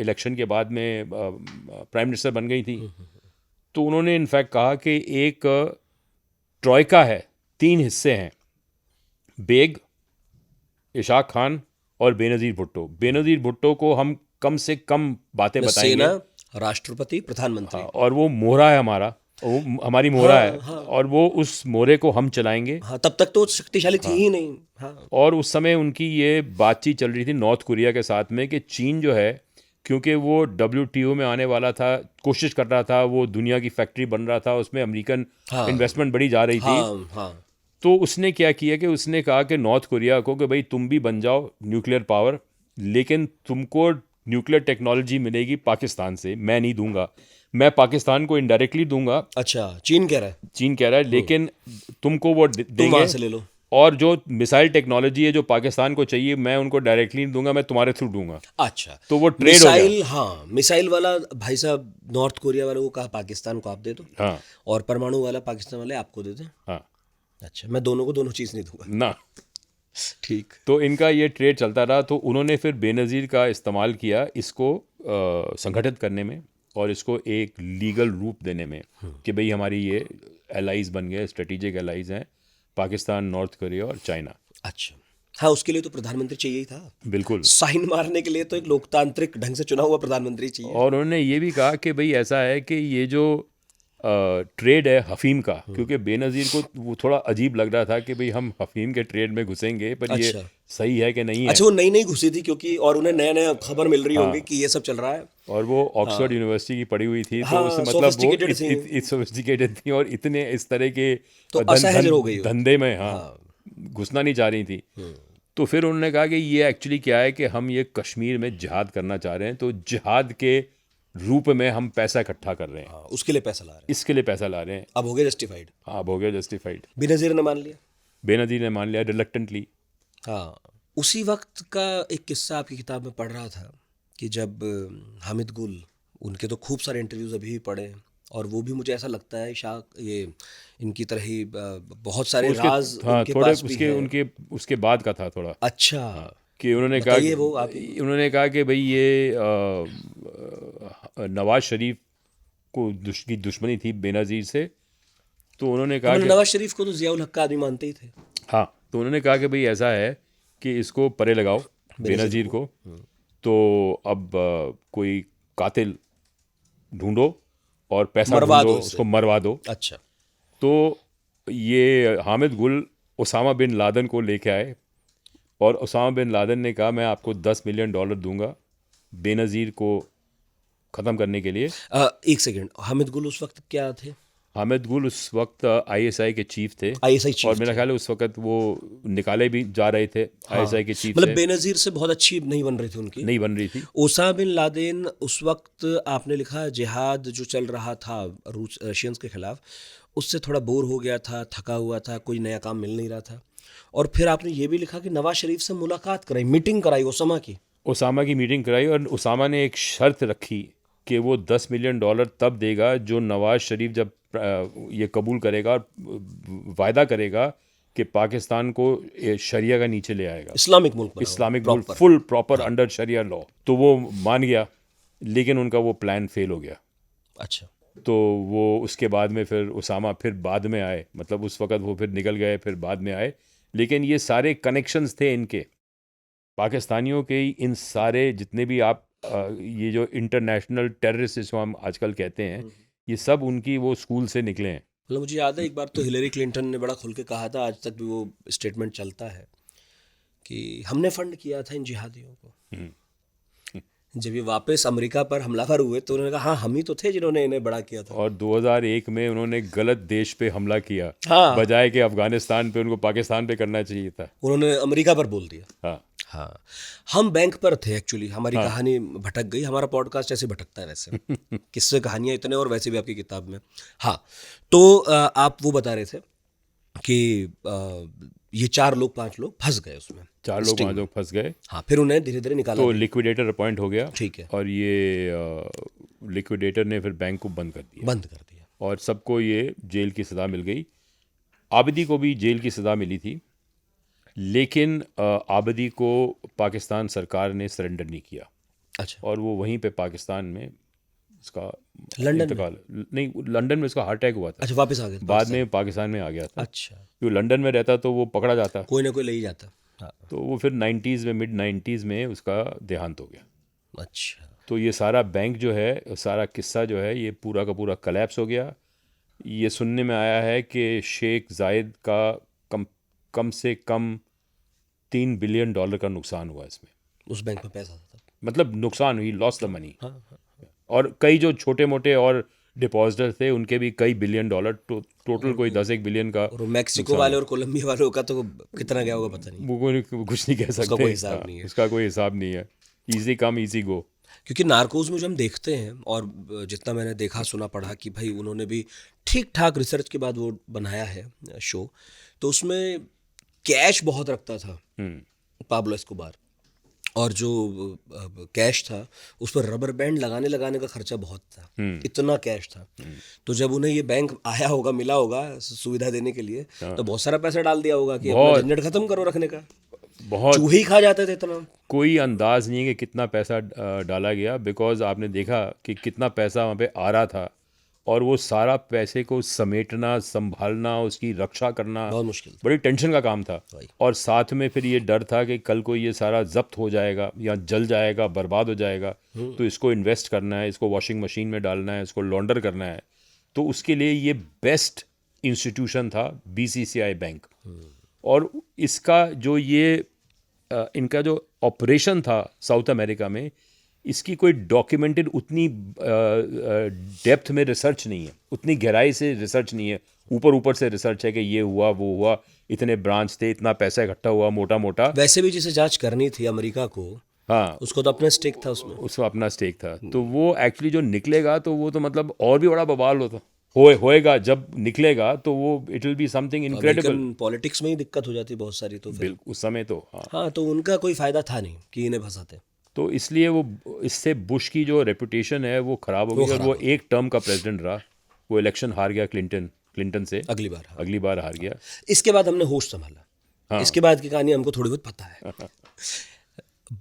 इलेक्शन के बाद में प्राइम मिनिस्टर बन गई थी। तो उन्होंने इनफैक्ट कहा कि एक ट्रॉयका है, 3 हिस्से हैं, बेग, इशाक खान और बेनज़ीर भुट्टो। बेनज़ीर भुट्टो को हम कम से कम बातें बताएंगे, सेना, राष्ट्रपति, प्रधानमंत्री। हाँ, और वो मोहरा है हमारा, वो हमारी मोहरा है, और वो उस मोहरे को हम चलाएंगे। हाँ, तब तक तो शक्तिशाली थी ही नहीं। हाँ, और उस समय उनकी ये बातचीत चल रही थी नॉर्थ कोरिया के साथ में कि चीन जो है, क्योंकि वो WTO में आने वाला था, कोशिश कर रहा था, वो दुनिया की फैक्ट्री बन रहा था, उसमें अमेरिकन इन्वेस्टमेंट बढ़ी जा रही थी। हाँ, हाँ। तो उसने क्या किया कि उसने कहा कि नॉर्थ कोरिया को कि भाई तुम भी बन जाओ न्यूक्लियर पावर, लेकिन तुमको न्यूक्लियर टेक्नोलॉजी मिलेगी पाकिस्तान से, मैं नहीं दूंगा, मैं पाकिस्तान को इनडायरेक्टली दूंगा। अच्छा, चीन कह रहा है, चीन कह रहा है, लेकिन तुमको वो तुम देंगे, वहां से ले लो। और जो मिसाइल टेक्नोलॉजी है जो पाकिस्तान को चाहिए, मैं उनको डायरेक्टली नहीं दूंगा, मैं तुम्हारे थ्रू दूंगा। अच्छा, तो वो ट्रेड हो मिसाइल, गया। हाँ, मिसाइल वाला भाई साहब नॉर्थ कोरिया वालों को कहा पाकिस्तान को आप दे दो, हाँ और परमाणु वाला पाकिस्तान वाले आपको दे दें। हाँ अच्छा, मैं दोनों को दोनों चीज़ नहीं दूंगा। ना, ठीक। तो इनका ये ट्रेड चलता रहा। तो उन्होंने फिर बेनज़ीर का इस्तेमाल किया इसको संगठित करने में और इसको एक लीगल रूप देने में कि भाई हमारी ये एलाइज बन गए, स्ट्रेटेजिक एलाइज हैं, पाकिस्तान, नॉर्थ कोरिया और चाइना। अच्छा, हाँ, उसके लिए तो प्रधानमंत्री चाहिए ही था। बिल्कुल। साइन मारने के लिए तो एक लोकतांत्रिक ढंग से चुना हुआ प्रधानमंत्री चाहिए। और उन्होंने ये भी कहा कि भाई ऐसा है कि ये जो ट्रेड है हफीम का, क्योंकि बेनज़ीर को वो थोड़ा अजीब लग रहा था कि भाई हम हफीम के ट्रेड में घुसेंगे, पर ये अच्छा। सही है कि नहीं है। अच्छा, वो नई नई घुसी थी क्योंकि, और उन्हें नया नया खबर मिल रही होंगी कि ये सब चल रहा है। और वो ऑक्सफोर्ड यूनिवर्सिटी की पढ़ी हुई थी, तो हाँ, उससे मतलब वो sophisticated थी। सोफिस्टिकेटेड थी और इतने इस तरह के तो असहज हो गई वो। धंधे में घुसना नहीं चाह रही थी। तो फिर उन्होंने कहा कि ये एक्चुअली क्या है कि हम ये कश्मीर में जिहाद करना चाह रहे हैं, तो जिहाद के रूप में हम पैसा इकट्ठा कर रहे हैं। हाँ, उसके लिए पैसा ला रहे हैं। इसके लिए पैसा ला रहे हैं। अब हो गया जस्टिफाइड। हाँ, अब हो गया जस्टिफाइड। बेनज़ीर ने मान लिया। बेनज़ीर ने मान लिया रिलक्टेंटली। हाँ, उसी वक्त का एक किस्सा आपकी किताब में पढ़ रहा था कि जब हामिद गुल, उनके तो खूब सारे इंटरव्यूज अभी भी पढ़े, और वो भी मुझे ऐसा लगता है ये इनकी तरह ही बहुत सारे राज हाँ, उनके थोड़े पास भी हैं। उसके बाद का था थोड़ा, अच्छा, कि उन्होंने कहा बताइए वो आप। उन्होंने कहा कि भाई ये नवाज शरीफ को की दुश्मनी थी बेनज़ीर से। तो उन्होंने कहा कि नवाज शरीफ को तो ज़ियाउल हक का आदमी मानते ही थे। हाँ, तो उन्होंने कहा कि भाई ऐसा है कि इसको परे लगाओ बेनज़ीर को, तो अब कोई कातिल ढूंढो और पैसा मरवा ढूंढो, दो उसे। उसको मरवा दो। अच्छा, तो ये हामिद गुल उसामा बिन लादेन को लेके आए, और उसामा बिन लादेन ने कहा मैं आपको $10 मिलियन दूंगा बेनज़ीर को ख़त्म करने के लिए। एक सेकंड, हामिद गुल उस वक्त क्या थे? हामिद गुल उस वक्त आईएसआई के चीफ थे। आईएसआई चीफ और मेरा ख्याल है उस वक्त वो निकाले भी जा रहे थे आईएसआई के चीफ मतलब से। बेनज़ीर से बहुत अच्छी नहीं बन रही थी उनकी, नहीं बन रही थी। ओसामा बिन लादेन उस वक्त आपने लिखा जिहाद जो चल रहा था रशियंस के खिलाफ, उससे थोड़ा बोर हो गया था, थका हुआ था, कोई नया काम मिल नहीं रहा था। और फिर आपने ये भी लिखा कि नवाज शरीफ से मुलाकात कराई, मीटिंग कराई ओसामा की। ओसामा की मीटिंग कराई और ओसामा ने एक शर्त रखी कि वो $10 मिलियन तब देगा जो नवाज शरीफ जब ये कबूल करेगा और वायदा करेगा कि पाकिस्तान को शरिया का नीचे ले आएगा, इस्लामिक मुल्क बनाओ, इस्लामिक मुल्क फुल प्रॉपर अंडर शरिया लॉ। तो वो मान गया, लेकिन उनका वो प्लान फेल हो गया। अच्छा, तो वो उसके बाद में फिर ओसामा फिर बाद में आए, मतलब उस वक़्त वो फिर निकल गए, फिर बाद में आए। लेकिन ये सारे कनेक्शंस थे इनके, पाकिस्तानियों के इन सारे जितने भी आप ये जो इंटरनेशनल टेररिस्ट जिसको हम आजकल कहते हैं, ये सब उनकी वो स्कूल से निकले हैं। मतलब मुझे याद है एक बार तो हिलरी क्लिंटन ने बड़ा खुल के कहा था, आज तक भी वो स्टेटमेंट चलता है कि हमने फंड किया था इन जिहादियों को। जब ये वापस अमेरिका पर हमलावर हुए तो उन्होंने कहा हाँ हम ही तो थे जिन्होंने इन्हें बड़ा किया था। और 2001 में उन्होंने गलत देश पे हमला किया, हाँ, बजाय कि अफगानिस्तान पे, उनको पाकिस्तान पे करना चाहिए था। उन्होंने अमेरिका पर बोल दिया। हाँ हाँ, हम बैंक पर थे एक्चुअली, हमारी कहानी भटक गई। हमारा पॉडकास्ट ऐसे भटकता है वैसे, किससे कहानियाँ इतने, और वैसे भी आपकी किताब में। हाँ, तो आप वो बता रहे थे कि ये 4 लोग 5 लोग फंस गए उसमें, 4 लोग 5 लोग फंस गए। हाँ, फिर उन्हें धीरे धीरे निकाला तो गया। लिक्विडेटर अपॉइंट हो गया। ठीक है, और ये लिक्विडेटर ने फिर बैंक को बंद कर दिया और सबको ये जेल की सज़ा मिल गई। आबिदी को भी जेल की सज़ा मिली थी, लेकिन आबिदी को पाकिस्तान सरकार ने सरेंडर नहीं किया। अच्छा, और वो वहीं पे पाकिस्तान में उसका लंदन इंतकाल, नहीं लंदन में उसका हार्ट अटैक हुआ था। अच्छा, वापस आ गए बाद में पाकिस्तान में आ गया था। अच्छा, क्योंकि लंदन में रहता तो वो पकड़ा जाता, कोई ना कोई ले ही जाता। हाँ, तो वो फिर 90s में, मिड 90s में उसका देहांत हो गया। अच्छा, तो ये सारा बैंक जो है, सारा किस्सा जो है, ये पूरा का पूरा कलेप्स हो गया। ये सुनने में आया है कि शेख जायद का कम से कम $3 बिलियन का नुकसान हुआ इसमें। उस बैंक में पैसा था, मतलब नुकसान हुई, लॉस द मनी। हाँ, और कई जो छोटे मोटे और डिपॉजिटर थे उनके भी कई $बिलियन, टोटल कोई 10-1 बिलियन का। और मैक्सिको वाले और कोलंबिया वालों का तो कितना गया होगा पता नहीं, वो कुछ नहीं कह सकते, कोई हिसाब नहीं है। उसका कोई हिसाब नहीं है। Easy come easy go. क्योंकि नार्कोज में जो हम देखते हैं, और जितना मैंने देखा सुना पढ़ा कि भाई उन्होंने भी ठीक ठाक रिसर्च के बाद वो बनाया है शो, तो उसमें कैश बहुत रखता था पाब्लो एस्कोबार, और जो कैश था उस पर रबर बैंड लगाने का खर्चा बहुत था, इतना कैश था। तो जब उन्हें ये बैंक आया होगा, मिला होगा सुविधा देने के लिए, तो बहुत सारा पैसा डाल दिया होगा कि अपना झंझट खत्म करो रखने का। बहुत चूहे ही खा जाते थे इतना, कोई अंदाज नहीं है कि कितना पैसा डाला गया, बिकॉज आपने देखा कि कितना पैसा वहाँ पे आ रहा था, और वो सारा पैसे को समेटना, संभालना, उसकी रक्षा करना बहुत मुश्किल, बड़ी टेंशन का काम था। वही। और साथ में फिर ये डर था कि कल को ये सारा जब्त हो जाएगा या जल जाएगा, बर्बाद हो जाएगा, तो इसको इन्वेस्ट करना है, इसको वॉशिंग मशीन में डालना है, इसको लॉन्डर करना है। तो उसके लिए ये बेस्ट इंस्टीट्यूशन था BCCI बैंक। और इसका जो ये इनका जो ऑपरेशन था साउथ अमेरिका में, इसकी कोई डॉक्यूमेंटेड उतनी डेप्थ में रिसर्च नहीं है, उतनी गहराई से रिसर्च नहीं है। ऊपर से रिसर्च है कि ये हुआ, वो हुआ, इतने ब्रांच थे, इतना पैसा इकट्ठा हुआ, मोटा मोटा। वैसे भी जिसे जांच करनी थी अमेरिका को, हाँ, उसको तो अपना स्टेक था उसमें, उसका अपना स्टेक था। तो वो एक्चुअली जो निकलेगा तो वो तो मतलब और भी बड़ा बवाल होएगा। जब निकलेगा तो वो it will be something incredible. Politics में ही दिक्कत हो जाती बहुत सारी, तो फिर बिल्कुल उस समय तो हाँ, तो उनका कोई फायदा था नहीं कि इन्हें फंसाते। तो इसलिए वो, इससे बुश की जो रेपुटेशन है वो खराब हो गई। और वो एक टर्म का प्रेसिडेंट रहा, वो इलेक्शन हार गया क्लिंटन से, अगली बार हार गया। इसके बाद हमने होश संभाला। इसके बाद की कहानी हमको थोड़ी बहुत पता है।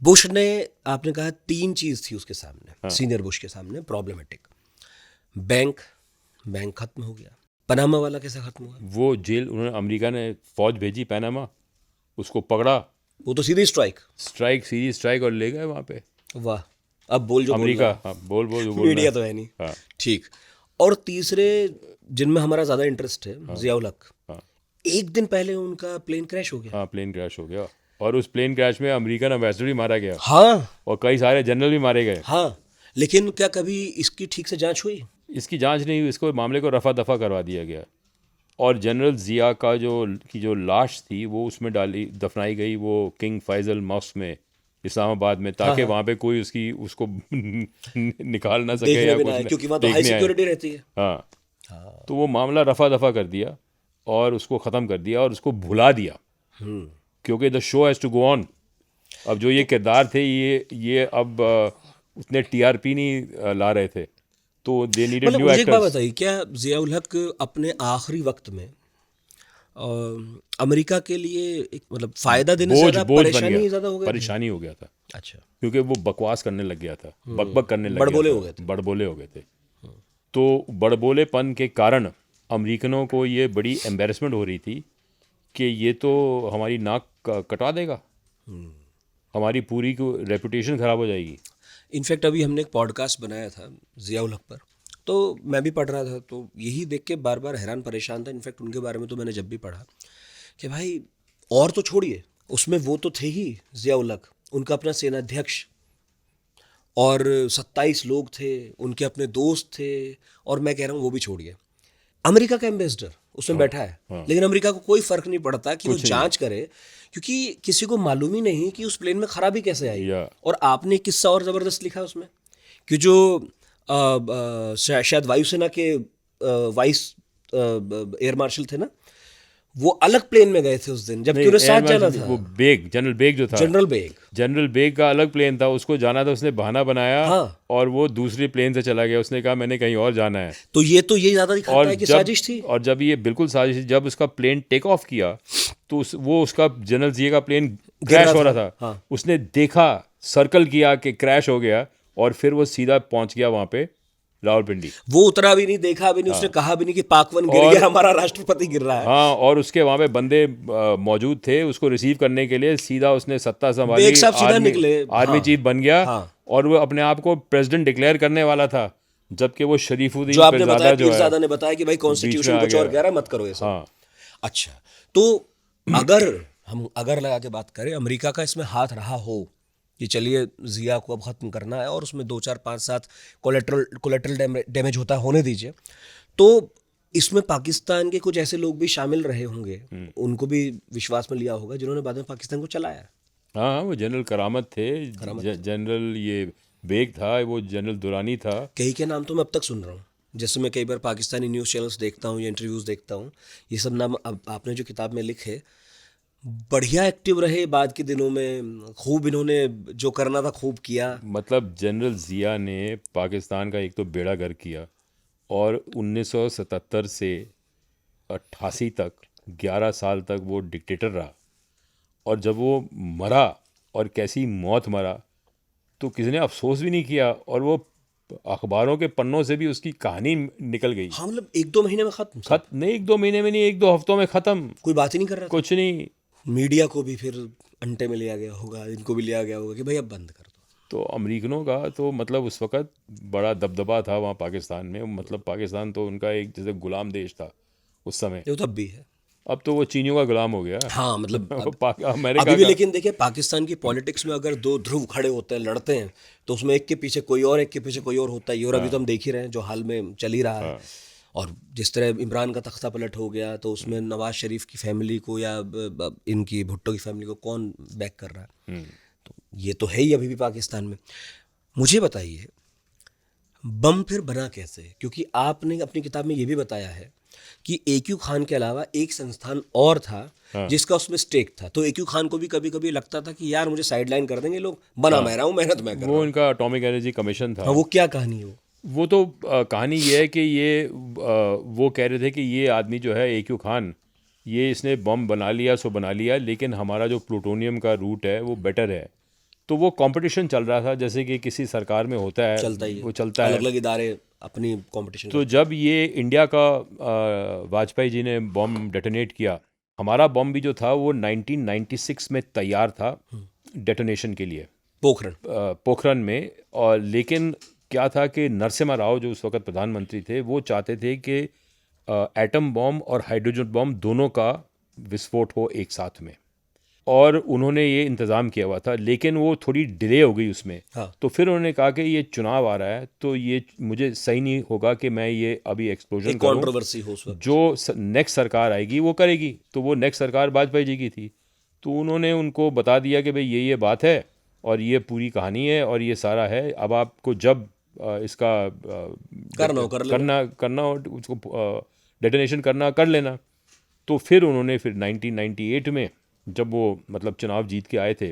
बुश ने, आपने कहा 3 चीज थी उसके सामने, सीनियर बुश के सामने प्रॉब्लमेटिक। बैंक खत्म हो गया। पनामा वाला कैसा खत्म हुआ? वो जेल, उन्होंने, अमेरिका ने फौज भेजी पनामा, उसको पकड़ा, वो तो सीधी सीधी स्ट्राइक और ले गए वहाँ पे। वाह, अब बोल जो अमेरिका, हाँ, बोल मीडिया तो है नहीं। हाँ, ठीक। और तीसरे जिनमें हमारा ज्यादा इंटरेस्ट है, जियाउल हक, एक दिन पहले उनका प्लेन क्रैश हो गया। हाँ, प्लेन क्रैश हो गया। और उस प्लेन क्रैश में अमेरिकन एम्बेसडर भी मारा गया हाँ और कई सारे जनरल भी मारे गए। हाँ, लेकिन क्या कभी इसकी ठीक से जांच हुई? इसकी जांच नहीं हुई, इसको मामले को रफा दफा करवा दिया गया और जनरल ज़िया का जो लाश थी वो उसमें दफनाई गई, वो किंग फैसल मॉस्क में इस्लामाबाद में, ताकि वहाँ पे कोई उसको निकाल ना सके देखने या भी कुछ ना आए, ना क्योंकि वहाँ तो हाई देखने आए। सिक्योरिटी रहती है। हाँ, तो वो मामला रफा दफा कर दिया और उसको ख़त्म कर दिया और उसको भुला दिया, क्योंकि the show has to go on. अब जो ये किरदार थे ये अब उतने टीआरपी नहीं ला रहे थे, तो दे नीडेड मतलब न्यू मुझे एक बात एक्टर्स। बताइए, क्या ज़ियाउल हक अपने आखिरी वक्त में अमेरिका के लिए एक मतलब फायदा देने से बोझ ज़्यादा बोझ बन परेशानी गया, ज़्यादा हो गई? परेशानी हो गया था, अच्छा, क्योंकि वो बकवास करने लग गया था, बकबक करने लग बड़बोले गया हो था, गए थे। बड़बोले हो गए थे। तो बड़बोलेपन के कारण अमेरिकनों को ये बड़ी एम्बेरसमेंट हो रही थी कि ये तो हमारी नाक कटा देगा, हमारी पूरी को रेपुटेशन ख़राब हो जाएगी। इनफैक्ट अभी हमने एक पॉडकास्ट बनाया था ज़ियाउल हक पर, तो मैं भी पढ़ रहा था, तो यही देख के बार बार हैरान परेशान था। इनफैक्ट उनके बारे में तो मैंने जब भी पढ़ा कि भाई, और तो छोड़िए, उसमें वो तो थे ही ज़ियाउल हक, उनका अपना सेनाध्यक्ष, और 27 लोग थे, उनके अपने दोस्त थे, और मैं कह रहा हूँ वो भी छोड़िए, अमेरिका का एम्बेसडर उसमें बैठा है, लेकिन अमेरिका को कोई फर्क नहीं पड़ता कि वो जांच करे, क्योंकि किसी को मालूम ही नहीं कि उस प्लेन में खराबी कैसे आई। या और आपने एक किस्सा और ज़बरदस्त लिखा उसमें कि जो शायद वायुसेना के वाइस एयर मार्शल थे ना, वो अलग प्लेन में गए थे उस दिन, जबकि उन्हें साथ जाना था। वो जनरल बेग जो था, जनरल बेग, जनरल बेग का अलग प्लेन था, उसको जाना था, उसने बहाना बनाया हाँ। और वो दूसरी प्लेन से चला गया, उसने कहा मैंने कहीं और जाना है। तो ये ज़्यादा दिखाता और है कि साजिश थी। और जब ये बिल्कुल साजिश थी, जब उसका प्लेन टेक ऑफ किया तो वो उसका जनरल जी का प्लेन क्रैश हो रहा था, हाँ। उसने देखा, सर्कल किया कि क्रैश हो गया, और फिर वो सीधा पहुंच गया वहां पे रावलपिंडी। वो उतरा भी नहीं, देखा भी नहीं, उसने कहा भी नहीं कि पाकवन गिर गया, हमारा राष्ट्रपति गिर रहा है। हाँ, और उसके वहां पे बंदे मौजूद थे उसको रिसीव करने के लिए, सीधा उसने सत्ता संभाली, बेग साहब सीधा निकले। आर्मी चीफ बन गया, हाँ। और वो अपने आप को प्रेसिडेंट डिक्लेयर करने वाला था, जबकि वो शरीफुद्दीन जो आपने पीरज़ादा बताया, जो है पीरज़ादा ने बताया कि भाई बीच में कॉन्स्टिट्यूशन आ कुछ और गया। कह रहा है, मत करो ये सब। हाँ, अच्छा, तो अगर हम लगा के बात करें, अमेरिका का इसमें हाथ रहा हो कि चलिए ज़िया को अब ख़त्म करना है और उसमें 2 4 5 7 कोलेट्रल डैमेज होता है, होने दीजिए, तो इसमें पाकिस्तान के कुछ ऐसे लोग भी शामिल रहे होंगे, उनको भी विश्वास में लिया होगा, जिन्होंने बाद में पाकिस्तान को चलाया। हाँ, वो जनरल करामत थे, जनरल ये बेग था, वो जनरल दुरानी था। कई के नाम तो मैं अब तक सुन रहा हूँ, जैसे मैं कई बार पाकिस्तानी न्यूज़ चैनल्स देखता हूँ या इंटरव्यूज़ देखता हूँ, ये सब नाम अब आपने जो किताब में लिखे, बढ़िया एक्टिव रहे बाद के दिनों में, खूब इन्होंने जो करना था खूब किया। मतलब जनरल ज़िया ने पाकिस्तान का एक तो बेड़ा गर्क किया, और 1977 से 88 तक 11 साल तक वो डिक्टेटर रहा, और जब वो मरा और कैसी मौत मरा तो किसी ने अफसोस भी नहीं किया, और वो अखबारों के पन्नों से भी उसकी कहानी निकल गई। हाँ, मतलब 1-2 महीने में खत्म। नहीं, 1-2 महीने में नहीं, 1-2 हफ्तों में ख़त्म, कोई बात ही नहीं कर रहा था। कुछ नहीं। मीडिया को भी फिर अंटे में लिया गया होगा, इनको भी लिया गया होगा कि भाई अब बंद कर दो। तो अमेरिकनों का तो मतलब उस वक़्त बड़ा दबदबा था वहाँ पाकिस्तान में, मतलब पाकिस्तान तो उनका एक जैसे गुलाम देश था उस समय। ये तो अब भी है। अब तो वो चीनियों का गुलाम हो गया। हाँ, मतलब अमेरिका अभी भी, का। लेकिन देखिए पाकिस्तान की पॉलिटिक्स में अगर 2 ध्रुव खड़े होते हैं, लड़ते हैं, तो उसमें एक के पीछे कोई और, एक के पीछे कोई और होता है। और अभी तो हम देख ही रहे हैं जो हाल में चल ही रहा है। और जिस तरह इमरान का तख्ता पलट हो गया, तो उसमें नवाज शरीफ की फैमिली को या इनकी भुट्टो की फैमिली को कौन बैक कर रहा है? तो ये तो है ही अभी भी पाकिस्तान में। मुझे बताइए, बम फिर बना कैसे? क्योंकि आपने अपनी किताब में ये भी बताया है कि AQ खान के अलावा एक संस्थान और था जिसका उसमें स्टेक था, तो AQ खान को भी कभी कभी लगता था कि यार मुझे साइडलाइन कर देंगे लोग, बना मैं रहा हूँ, मेहनत मैं कर रहा वो हूँ। इनका एटॉमिक एनर्जी कमीशन था। हाँ, वो क्या कहानी है? वो तो कहानी ये है कि ये वो कह रहे थे कि ये आदमी जो है AQ खान, ये इसने बम बना लिया सो बना लिया, लेकिन हमारा जो प्लूटोनियम का रूट है वो बेटर है। तो वो कंपटीशन चल रहा था, जैसे कि किसी सरकार में होता है, चलता ही है, वो चलता है। अलग अलग इदारे अपनी कंपटीशन। तो जब ये इंडिया का वाजपेयी जी ने बम डेटोनेट किया, हमारा बम भी जो था वो 1996 में तैयार था डेटोनेशन के लिए पोखरण में। और लेकिन क्या था कि नरसिम्हा राव जो उस वक्त प्रधानमंत्री थे, वो चाहते थे कि एटम बम और हाइड्रोजन बम दोनों का विस्फोट हो एक साथ में। और उन्होंने ये इंतज़ाम किया हुआ था, लेकिन वो थोड़ी डिले हो गई उसमें। हाँ। तो फिर उन्होंने कहा कि ये चुनाव आ रहा है, तो ये मुझे सही नहीं होगा कि मैं ये अभी एक्सप्लोजन एक करूं। कंट्रोवर्सी हो उस वक्त। जो नेक्स्ट सरकार आएगी वो करेगी, तो वो नेक्स्ट सरकार वाजपेयी जी की थी। तो उन्होंने उनको बता दिया कि भाई ये बात है और ये पूरी कहानी है और ये सारा है, अब आपको जब इसका करना हो कर लेना। करना हो उसको डेटोनेशन करना कर लेना। तो फिर उन्होंने फिर 1998 में जब वो मतलब चुनाव जीत के आए थे,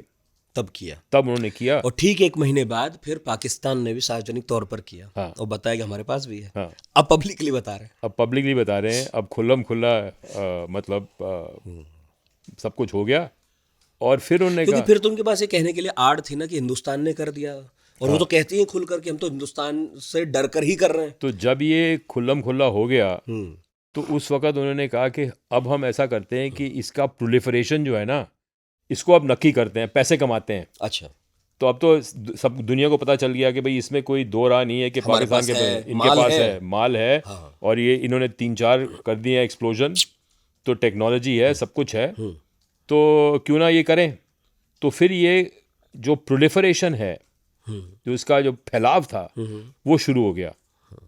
तब किया। तब उन्होंने किया। और ठीक 1 महीने बाद फिर पाकिस्तान ने भी सार्वजनिक तौर पर किया। हाँ। और बताया कि हमारे पास भी है। हाँ। अब पब्लिकली बता रहे हैं। अब पब्लिकली बता रहे हैं, अब खुल्लम खुल्ला मतलब सब कुछ हो गया। और फिर उन्होंने क्योंकि कहा, फिर तो उनके पास ये कहने के लिए आड़ थी ना कि हिंदुस्तान ने कर दिया, और वो तो कहती हैं खुलकर कि हम तो हिंदुस्तान से डर कर ही कर रहे हैं। तो जब ये खुल्लम खुल्ला हो गया हम्म। तो उस वक़्त उन्होंने कहा कि अब हम ऐसा करते हैं कि इसका प्रोलिफरेशन जो है ना, इसको अब नक्की करते हैं, पैसे कमाते हैं। अच्छा। तो अब तो सब दुनिया को पता चल गया कि भाई इसमें कोई दो राह नहीं है कि हमारे पाकिस्तान पास के है, इनके माल पास है। है, माल है। हाँ। और ये इन्होंने 3-4 कर दिए हैं एक्सप्लोजन, तो टेक्नोलॉजी है, सब कुछ है, तो क्यों ना ये करें। तो फिर ये जो प्रोलिफरेशन है, जो इसका जो फैलाव था, वो शुरू हो गया।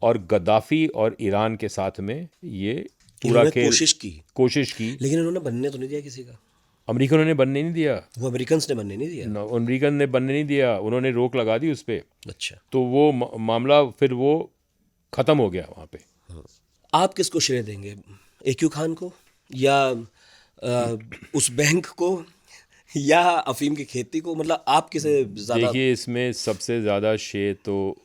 और गद्दाफी और ईरान के साथ में ये पूरा इन्होंने खेल कोशिश की, की। लेकिन इन्होंने बनने तो नहीं दिया किसी का। अमेरिकनों ने बनने नहीं दिया, वो अमेरिकन ने बनने नहीं दिया। अमेरिकन ने बनने नहीं दिया, उन्होंने रोक लगा दी उस पर। अच्छा। तो वो मामला फिर वो ख़त्म हो गया वहाँ पे। आप किसको श्रेय देंगे, AQ खान को या उस बैंक को या अफीम की खेती को? मतलब आप किसे ज्यादा? देखिए, इसमें सबसे ज़्यादा श्रेय तो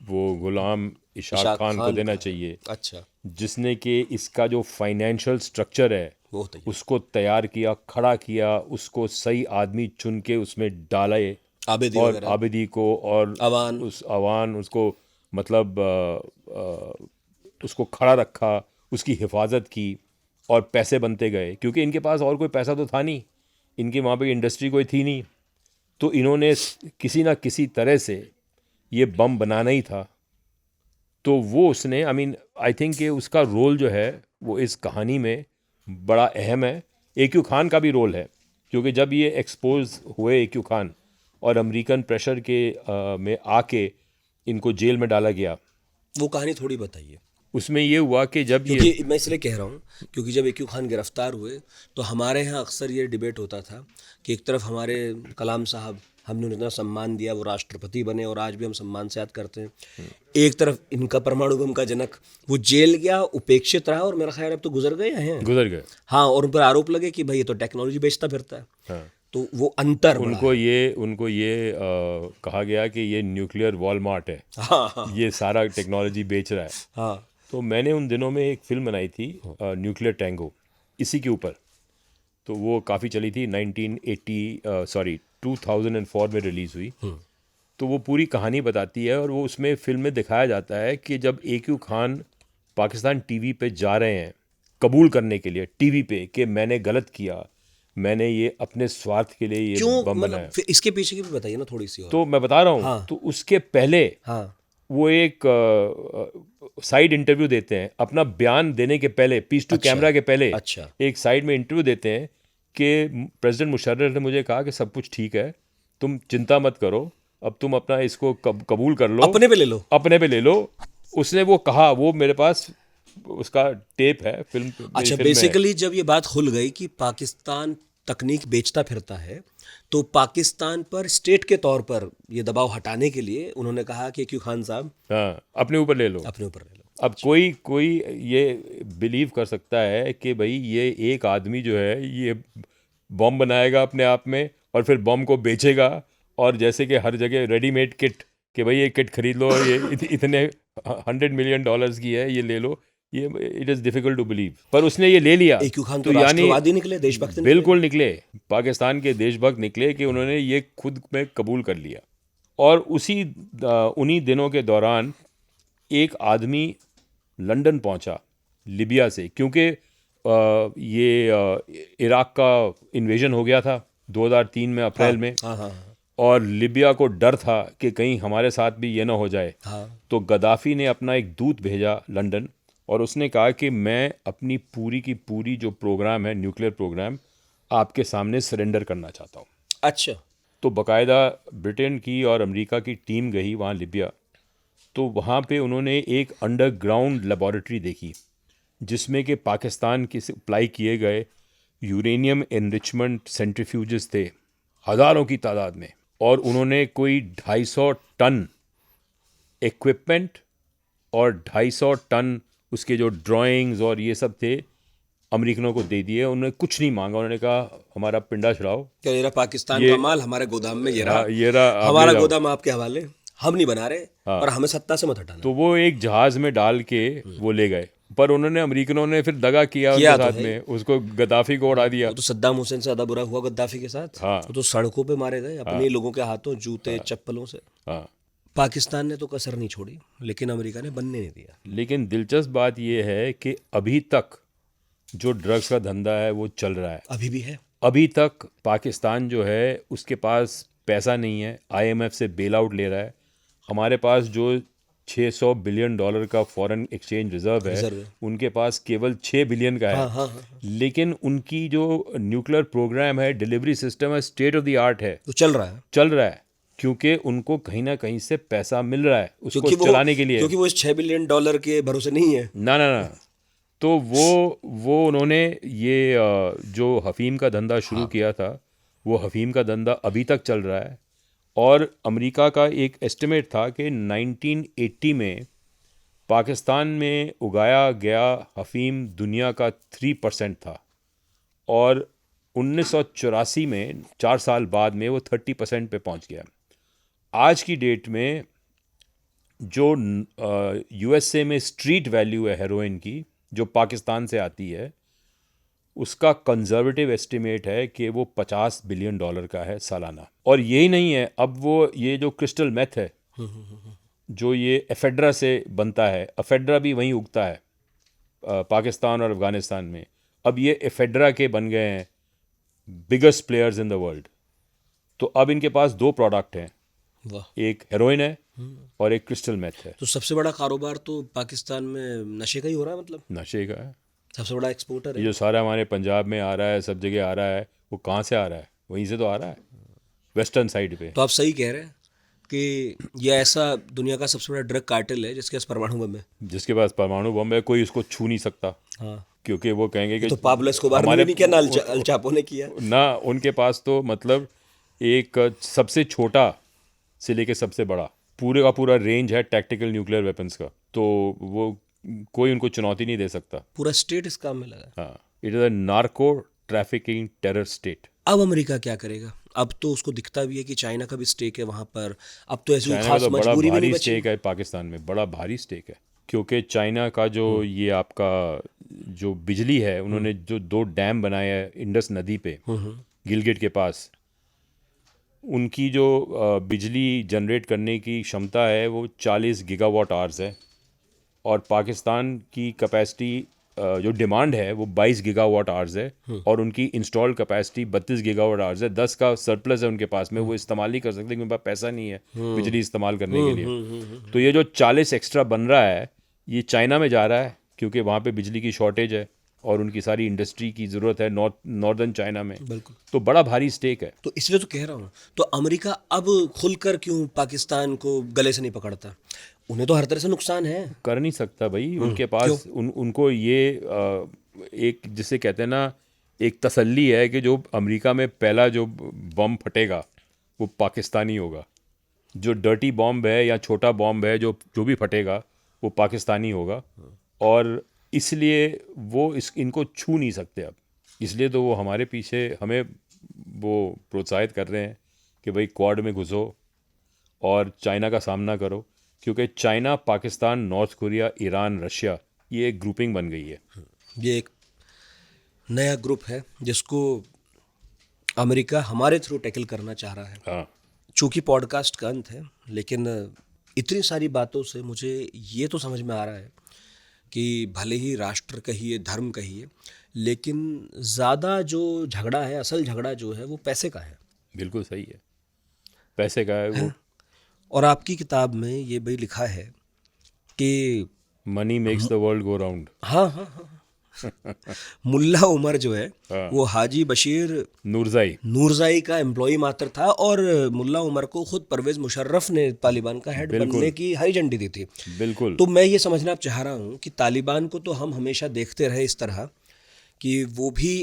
वो गुलाम इशाक खान को देना चाहिए, अच्छा। जिसने कि इसका जो फाइनेंशियल स्ट्रक्चर है वो होता है उसको तैयार किया, खड़ा किया, उसको सही आदमी चुन के उसमें डाले, आबिदी और वगैरह, आबिदी को और अवान। उस अवान उसको मतलब उसको खड़ा रखा, उसकी हिफाजत की, और पैसे बनते गए, क्योंकि इनके पास और कोई पैसा तो था नहीं, इनके वहाँ पे इंडस्ट्री कोई थी नहीं। तो इन्होंने किसी ना किसी तरह से ये बम बनाना ही था। तो वो उसने आई थिंक कि उसका रोल जो है वो इस कहानी में बड़ा अहम है। AQ खान का भी रोल है, क्योंकि जब ये एक्सपोज हुए AQ खान और अमेरिकन प्रेशर के में आके इनको जेल में डाला गया, वो कहानी थोड़ी बताइए। उसमें ये हुआ कि जब ये क्योंकि मैं इसलिए कह रहा हूँ क्योंकि जब AQ खान गिरफ्तार हुए तो हमारे यहाँ अक्सर ये डिबेट होता था कि एक तरफ हमारे कलाम साहब, हमने उन्हें इतना सम्मान दिया, वो राष्ट्रपति बने और आज भी हम सम्मान से याद करते हैं। एक तरफ इनका परमाणु बम का जनक, वो जेल गया, उपेक्षित रहा, और मेरा ख्याल अब तो गुजर गए। हाँ, और उन पर आरोप लगे कि भाई ये तो टेक्नोलॉजी बेचता फिरता है। हाँ, तो वो अंतर उनको ये कहा गया कि ये न्यूक्लियर वॉलमार्ट है। हाँ। ये सारा टेक्नोलॉजी बेच रहा है। हाँ। तो मैंने उन दिनों में एक फिल्म बनाई थी न्यूक्लियर टैंगो, इसी के ऊपर। तो वो काफ़ी चली थी, 2004 में रिलीज़ हुई। तो वो पूरी कहानी बताती है, और वो उसमें फिल्म में दिखाया जाता है कि जब AQ खान पाकिस्तान टीवी पे जा रहे हैं कबूल करने के लिए टीवी पे कि मैंने गलत किया, मैंने ये अपने स्वार्थ के लिए ये क्यों, बम बनाया। मतलब फिर इसके पीछे की भी बताइए ना थोड़ी सी और। तो मैं बता रहा हूँ। हाँ। तो उसके पहले हाँ। वो एक साइड इंटरव्यू देते हैं, अपना बयान देने के पहले, पीस टू कैमरा के पहले। अच्छा। एक साइड में इंटरव्यू देते हैं कि प्रेसिडेंट मुशर्रफ ने मुझे कहा कि सब कुछ ठीक है, तुम चिंता मत करो, अब तुम अपना इसको कबूल कर लो, अपने पे ले लो। उसने वो कहा, वो मेरे पास उसका टेप है, फिल्म। अच्छा, बेसिकली जब ये बात खुल गई कि पाकिस्तान तकनीक बेचता फिरता है, तो पाकिस्तान पर स्टेट के तौर पर ये दबाव हटाने के लिए उन्होंने कहा कि AQ खान साहब, हाँ, अपने ऊपर ले लो। अब कोई ये बिलीव कर सकता है कि भाई ये एक आदमी जो है ये बम बनाएगा अपने आप में और फिर बम को बेचेगा, और जैसे कि हर जगह रेडीमेड किट कि भाई ये किट खरीद लो, ये इतने $100 मिलियन की है, ये ले लो, ये it is difficult to believe. पर उसने ये ले लिया। AQ खान तो राष्ट्रवादी निकले, देशभक्त निकले। बिल्कुल निकले, पाकिस्तान के देशभक्त निकले कि उन्होंने ये खुद में कबूल कर लिया। और उन्हीं दिनों के दौरान एक आदमी लंदन पहुंचा लीबिया से, क्योंकि ये इराक का इन्वेजन हो गया था 2003 में अप्रैल में। हाँ। और लीबिया को डर था कि कहीं हमारे साथ भी ये ना हो जाए। हाँ। तो गद्दाफी ने अपना एक दूत भेजा लंदन, और उसने कहा कि मैं अपनी पूरी की पूरी जो प्रोग्राम है, न्यूक्लियर प्रोग्राम, आपके सामने सरेंडर करना चाहता हूँ। अच्छा। तो बाकायदा ब्रिटेन की और अमेरिका की टीम गई वहाँ लिबिया। तो वहाँ पे उन्होंने एक अंडरग्राउंड लेबॉरेटरी देखी जिसमें कि पाकिस्तान की सप्लाई किए गए यूरेनियम एनरिचमेंट सेंट्रीफ्यूजेस थे हज़ारों की तादाद में, और उन्होंने कोई 250 टन इक्विपमेंट और 250 टन उसके जो ड्राइंग्स और ये सब थे अमेरिकनों को दे दिए। उन्होंने कुछ नहीं मांगा, उन्होंने कहा हमारा पिंडा छुड़ाओ, क्या ये रहा पाकिस्तान ये का माल हमारे गोदाम में, ये रहा हाँ, ये रहा, आप ले हमारा जाओ। गोदाम आपके हवाले, हम नहीं बना रहे और हमें सत्ता से मत हटाना। तो वो एक जहाज में डाल के वो ले गए, पर उन्होंने अमेरिकनों ने फिर दगा किया किया उनके तो साथ है। में, उसको गद्दाफी को उड़ा दिया। वो तो सद्दाम हुसैन से ज़्यादा बुरा हुआ गद्दाफी के साथ। हाँ। वो तो सड़कों पे मारे गए अपने लोगों के हाथों, जूते चप्पलों से। हाँ, पाकिस्तान ने तो कसर नहीं छोड़ी, लेकिन अमेरिका ने बनने नहीं दिया। लेकिन दिलचस्प बात यह है कि अभी तक जो ड्रग्स का धंधा है वो चल रहा है। अभी भी है। अभी तक पाकिस्तान जो है उसके पास पैसा नहीं है, आईएमएफ से बेल आउट ले रहा है। हमारे पास जो 600 बिलियन डॉलर का फॉरेन एक्सचेंज रिजर्व है, रिजर्व है। उनके पास केवल 6 बिलियन का है। हाँ हाँ हाँ। लेकिन उनकी जो न्यूक्लियर प्रोग्राम है, डिलीवरी सिस्टम है, स्टेट ऑफ द आर्ट है, तो चल रहा है। चल रहा है, क्योंकि उनको कहीं ना कहीं से पैसा मिल रहा है उसको क्योंकि चलाने के लिए। क्योंकि वो इस 6 बिलियन डॉलर के भरोसे नहीं है। ना ना ना, तो वो उन्होंने ये जो हफीम का धंधा शुरू किया था, वो हफीम का धंधा अभी तक चल रहा है। और अमेरिका का एक एस्टिमेट था कि 1980 में पाकिस्तान में उगाया गया हफीम दुनिया का 3% था, और 1984 में 4 साल बाद में वो 30% पे पहुंच गया। आज की डेट में जो यूएसए में स्ट्रीट वैल्यू है हेरोइन की, जो पाकिस्तान से आती है, उसका कंजर्वेटिव एस्टिमेट है कि वो 50 बिलियन डॉलर का है सालाना। और यही नहीं है, अब वो ये जो क्रिस्टल मेथ है जो ये एफेड्रा से बनता है, एफेड्रा भी वहीं उगता है पाकिस्तान और अफ़गानिस्तान में। अब ये एफेड्रा के बन गए हैं biggest players in the world. तो अब इनके पास 2 प्रोडक्ट हैं, वाह। एक हेरोइन है और एक क्रिस्टल मेथ है। तो सबसे बड़ा कारोबार तो पाकिस्तान में नशे का ही हो रहा है, मतलब नशे का है। सबसे बड़ा एक्सपोर्टर ये है। जो सारा हमारे पंजाब में आ रहा है, सब जगह आ रहा है, वो कहाँ से आ रहा है? वहीं से तो आ रहा है, वेस्टर्न साइड पे। तो आप सही कह रहे हैं कि ये ऐसा दुनिया का सबसे बड़ा ड्रग कार्टेल है जिसके पास परमाणु बम है। जिसके पास परमाणु बम है, कोई उसको छू नहीं सकता, हाँ। क्योंकि वो कहेंगे कि तो पाब्लो एस्कोबार ने नहीं किया ना, अल चापो ने किया ना। उनके पास तो मतलब एक सबसे छोटा से लेके सबसे बड़ा पूरे का पूरा रेंज है टैक्टिकल न्यूक्लियर वेपन्स का। तो वो कोई उनको चुनौती नहीं दे सकता। पूरा स्टेट इस काम में लगा। हाँ, it is a narco trafficking terror state. अब अमेरिका क्या करेगा? अब तो उसको दिखता भी है कि चाइना का भी स्टेक है वहां पर। अब तो ऐसी कोई चाइना का खास तो बड़ा मजबूरी भी भारी नहीं बची। स्टेक है पाकिस्तान में, बड़ा भारी स्टेक है, क्योंकि चाइना का जो ये आपका जो बिजली है, उन्होंने जो 2 डैम बनाए हैं इंडस नदी पे गिलगिट के पास, उनकी जो बिजली जनरेट करने की क्षमता है वो 40 गीगावाट आवर्स है, और पाकिस्तान की कैपेसिटी जो डिमांड है वो 22 गीगावाट आवर्स है, और उनकी इंस्टॉल्ड कैपेसिटी 32 गीगावाट आवर्स है। 10 का सरप्लस है उनके पास में, वो इस्तेमाल नहीं कर सकते क्योंकि उनके पास पैसा नहीं है बिजली इस्तेमाल करने के लिए। तो ये जो 40 एक्स्ट्रा बन रहा है, ये चाइना में जा रहा है, क्योंकि वहाँ पे बिजली की शॉर्टेज है और उनकी सारी इंडस्ट्री की ज़रूरत है नॉर्दर्न चाइना में। बिल्कुल। तो बड़ा भारी स्टेक है। तो इसलिए तो कह रहा हूँ, तो अमेरिका अब खुलकर क्यों पाकिस्तान को गले से नहीं पकड़ता? उन्हें तो हर तरह से नुकसान है। कर नहीं सकता भाई, उनके पास उनको ये एक जिसे कहते हैं ना, एक तसल्ली है कि जो अमेरिका में पहला जो बम फटेगा वो पाकिस्तानी होगा। जो डर्टी बॉम्ब है या छोटा बॉम्ब है जो भी फटेगा वो पाकिस्तानी होगा, और इसलिए वो इनको छू नहीं सकते अब। इसलिए तो वो हमारे पीछे हमें वो प्रोत्साहित कर रहे हैं कि भाई क्वाड में घुसो और चाइना का सामना करो, क्योंकि China, Pakistan, north Korea, Iran, Russia, ये एक ग्रुपिंग बन गई है। ये एक नया ग्रुप है जिसको अमेरिका हमारे थ्रू टैकल करना चाह रहा है। हाँ, चूंकि पॉडकास्ट का अंत है, लेकिन इतनी सारी बातों से मुझे ये तो समझ में आ रहा है कि भले ही राष्ट्र कहिए, धर्म कहिए, लेकिन ज़्यादा जो झगड़ा है, असल झगड़ा जो है वो पैसे का है। बिल्कुल सही है, पैसे का है वो। और आपकी किताब में ये भी लिखा है कि money makes the world go round. हाँ हाँ हाँ, मुल्ला उमर जो है हाँ। वो हाजी बशीर नूरजाई का एम्प्लॉय मात्र था, और मुल्ला उमर को खुद परवेज मुशर्रफ ने तालिबान का हेड बिल्कुल। बनने की हरी झंडी दी थी। बिल्कुल। तो मैं ये समझना चाह रहा हूँ कि तालिबान को तो हम हमेशा देखते रहे इस तरह कि वो भी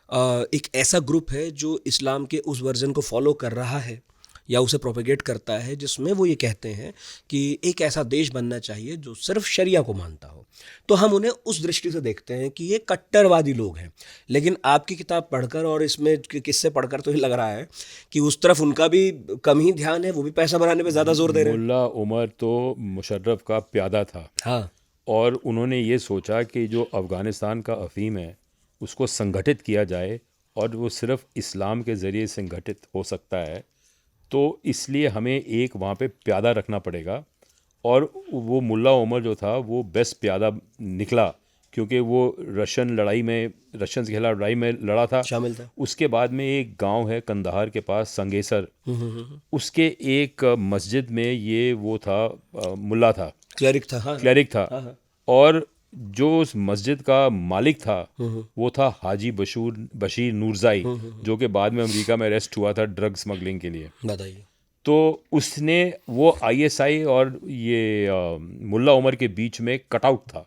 एक ऐसा ग्रुप है जो इस्लाम के उस वर्जन को फॉलो कर रहा है या उसे प्रोपेगेट करता है, जिसमें वो ये कहते हैं कि एक ऐसा देश बनना चाहिए जो सिर्फ शरिया को मानता हो। तो हम उन्हें उस दृष्टि से देखते हैं कि ये कट्टरवादी लोग हैं। लेकिन आपकी किताब पढ़कर और इसमें किस्से पढ़कर तो ये लग रहा है कि उस तरफ उनका भी कम ही ध्यान है, वो भी पैसा बनाने पे ज़्यादा जोर दे रहे हैं। मुल्ला उमर तो मुशर्रफ का प्यादा था। हाँ। और उन्होंने ये सोचा कि जो अफ़गानिस्तान का अफ़ीम है उसको संगठित किया जाए, और वो सिर्फ इस्लाम के ज़रिए संगठित हो सकता है, तो इसलिए हमें एक वहाँ पे प्यादा रखना पड़ेगा। और वो मुल्ला उमर जो था वो बेस्ट प्यादा निकला, क्योंकि वो रशियन के खिलाफ लड़ाई में लड़ा था, शामिल था। उसके बाद में एक गांव है कंदहार के पास संगेसर, उसके एक मस्जिद में ये वो था, मुल्ला था, क्लेरिक था। हाँ। क्लेरिक था। हाँ, हाँ। और जो उस मस्जिद का मालिक था वो था हाजी बशीर नूरजाई, जो कि बाद में अमेरिका में अरेस्ट हुआ था ड्रग स्मगलिंग के लिए। बताइए। तो उसने वो आईएसआई और ये मुल्ला उमर के बीच में कटआउट था,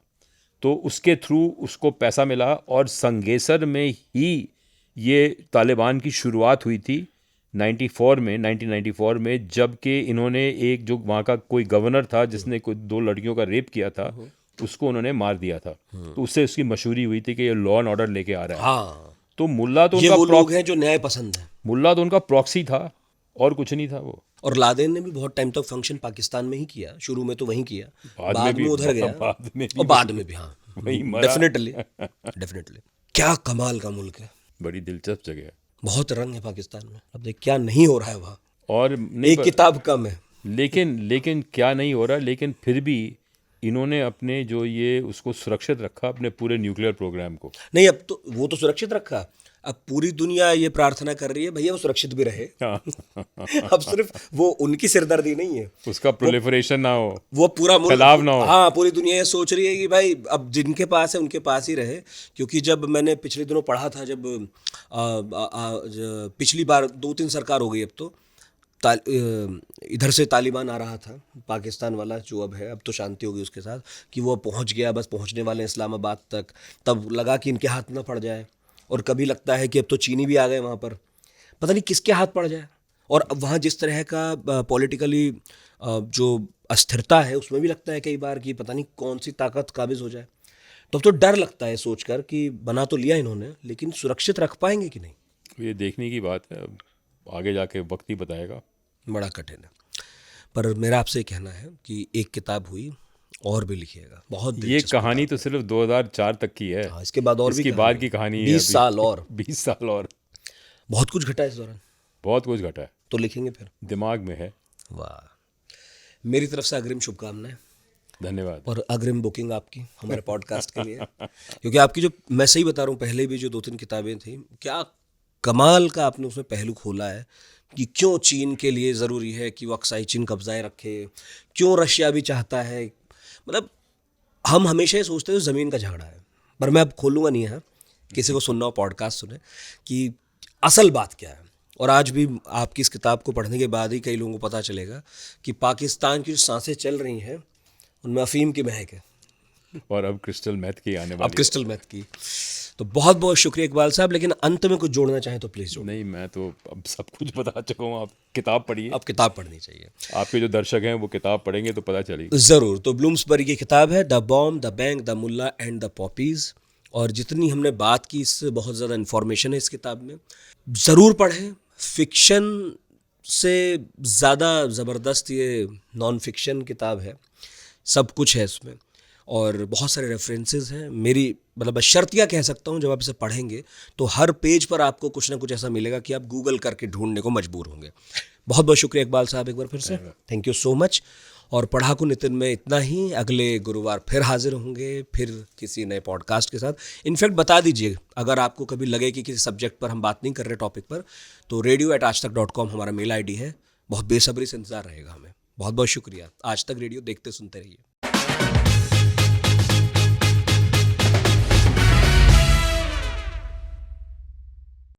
तो उसके थ्रू उसको पैसा मिला, और संगेसर में ही ये तालिबान की शुरुआत हुई थी 1994 में, जबकि इन्होंने एक जो वहाँ का कोई गवर्नर था जिसने कोई 2 लड़कियों का रेप किया था, उसको उन्होंने मार दिया था। तो उससे उसकी मशहूरी हुई थी कि ये लॉ एंड ऑर्डर लेके आ रहा है। हाँ। तो मुल्ला तो ये उनका वो लोग हैं जो न्याय पसंद है। मुल्ला तो उनका प्रॉक्सी था और कुछ नहीं था वो। और लादेन ने भी बहुत टाइम तक फंक्शन पाकिस्तान में ही किया, शुरू में तो वहीं किया, बाद में उधर गया, और बाद में भी। हाँ, वहीं मरा। डेफिनेटली। क्या कमाल का मुल्क है, बड़ी दिलचस्प जगह है। बहुत रंग है पाकिस्तान में। अब देख क्या नहीं हो रहा है वहाँ। और नहीं एक किताब कम है। लेकिन क्या नहीं हो रहा, लेकिन फिर भी इन्होंने अपने जो ये उसको सुरक्षित रखा, अपने पूरे न्यूक्लियर प्रोग्राम को। नहीं, अब तो वो तो सुरक्षित रखा। अब पूरी दुनिया ये प्रार्थना कर रही है भैया वो सुरक्षित भी रहे। अब सिर्फ वो उनकी सिरदर्दी नहीं है, उसका प्रोलिफरेशन ना हो, वो पूरा मुल्क फैलाव ना हो। हाँ, पूरी दुनिया ये सोच रही है कि भाई अब जिनके पास है उनके पास ही रहे। क्योंकि जब मैंने पिछले दिनों पढ़ा था, जब पिछली बार 2-3 सरकार हो गई, अब तो इधर से तालिबान आ रहा था, पाकिस्तान वाला जो अब है, अब तो शांति होगी उसके साथ, कि वो पहुंच गया, बस पहुंचने वाले इस्लामाबाद तक, तब लगा कि इनके हाथ ना पड़ जाए। और कभी लगता है कि अब तो चीनी भी आ गए वहाँ पर, पता नहीं किसके हाथ पड़ जाए। और अब वहाँ जिस तरह का पॉलिटिकली जो अस्थिरता है, उसमें भी लगता है कई बार कि पता नहीं कौन सी ताकत काबिज हो जाए। तो डर लगता है सोचकर कि बना तो लिया इन्होंने, लेकिन सुरक्षित रख पाएंगे कि नहीं, ये देखने की बात है। अब आगे जाके वक्त ही बताएगा। बड़ा कठिन है। पर मेरा आपसे कहना है कि एक किताब हुई और भी लिखिएगा, बहुत ये दिलचस्प कहानी तो सिर्फ 2004 तक की है। हाँ, इसके बाद और भी इसके बाद की कहानी है 20 साल और 20 साल और बहुत कुछ घटा इस दौरान। बहुत कुछ घटा है, तो लिखेंगे फिर, दिमाग में है। वाह। मेरी तरफ से अग्रिम शुभकामनाएं धन्यवाद। और अग्रिम बुकिंग आपकी हमारे पॉडकास्ट के लिए। क्योंकि आपकी जो, मैं सही बता रहा हूँ, पहले भी जो 2-3 किताबें थी, क्या कमाल का आपने उसमें पहलू खोला है कि क्यों चीन के लिए ज़रूरी है कि वो अक्साई चीन कब्जाएं रखे, क्यों रशिया भी चाहता है। मतलब हम हमेशा ये सोचते हैं ज़मीन का झगड़ा है, पर मैं अब खोलूँगा नहीं है, किसी को सुनना हो पॉडकास्ट सुने कि असल बात क्या है। और आज भी आपकी इस किताब को पढ़ने के बाद ही कई लोगों को पता चलेगा कि पाकिस्तान की जो सांसें चल रही हैं उनमें अफीम की महक है, और अब क्रिस्टल मैथ की आने वाली अब क्रिस्टल मैथ की। तो बहुत बहुत शुक्रिया इकबाल साहब, लेकिन अंत में कुछ जोड़ना चाहें तो प्लीज़ जोड़ें। नहीं, मैं तो अब सब कुछ बता चुका हूँ। आप किताब पढ़िए, अब किताब पढ़नी चाहिए। आपके जो दर्शक हैं वो किताब पढ़ेंगे तो पता चलेगी ज़रूर। तो ब्लूम्सबरी की किताब है the bomb, the bank, the mullah and the poppies. और जितनी हमने बात की, इससे बहुत ज़्यादा इन्फॉर्मेशन है इस किताब में, ज़रूर पढ़ें। फिक्शन से ज़्यादा ज़बरदस्त ये नॉन फिक्शन किताब है, सब कुछ है इसमें और बहुत सारे रेफरेंसेस हैं। मेरी मतलब शर्तिया कह सकता हूँ, जब आप इसे पढ़ेंगे तो हर पेज पर आपको कुछ ना कुछ ऐसा मिलेगा कि आप गूगल करके ढूंढने को मजबूर होंगे। बहुत बहुत शुक्रिया इकबाल साहब, एक बार फिर से थैंक यू सो मच। और पढ़ाकू नितिन में इतना ही। अगले गुरुवार फिर हाजिर होंगे, फिर किसी नए पॉडकास्ट के साथ। इनफैक्ट बता दीजिए अगर आपको कभी लगे कि किसी सब्जेक्ट पर हम बात नहीं कर रहे टॉपिक पर, तो radio@aajtak.com हमारा मेल ID है। बहुत बेसब्री से इंतज़ार रहेगा हमें। बहुत बहुत शुक्रिया। आज तक रेडियो देखते सुनते रहिए।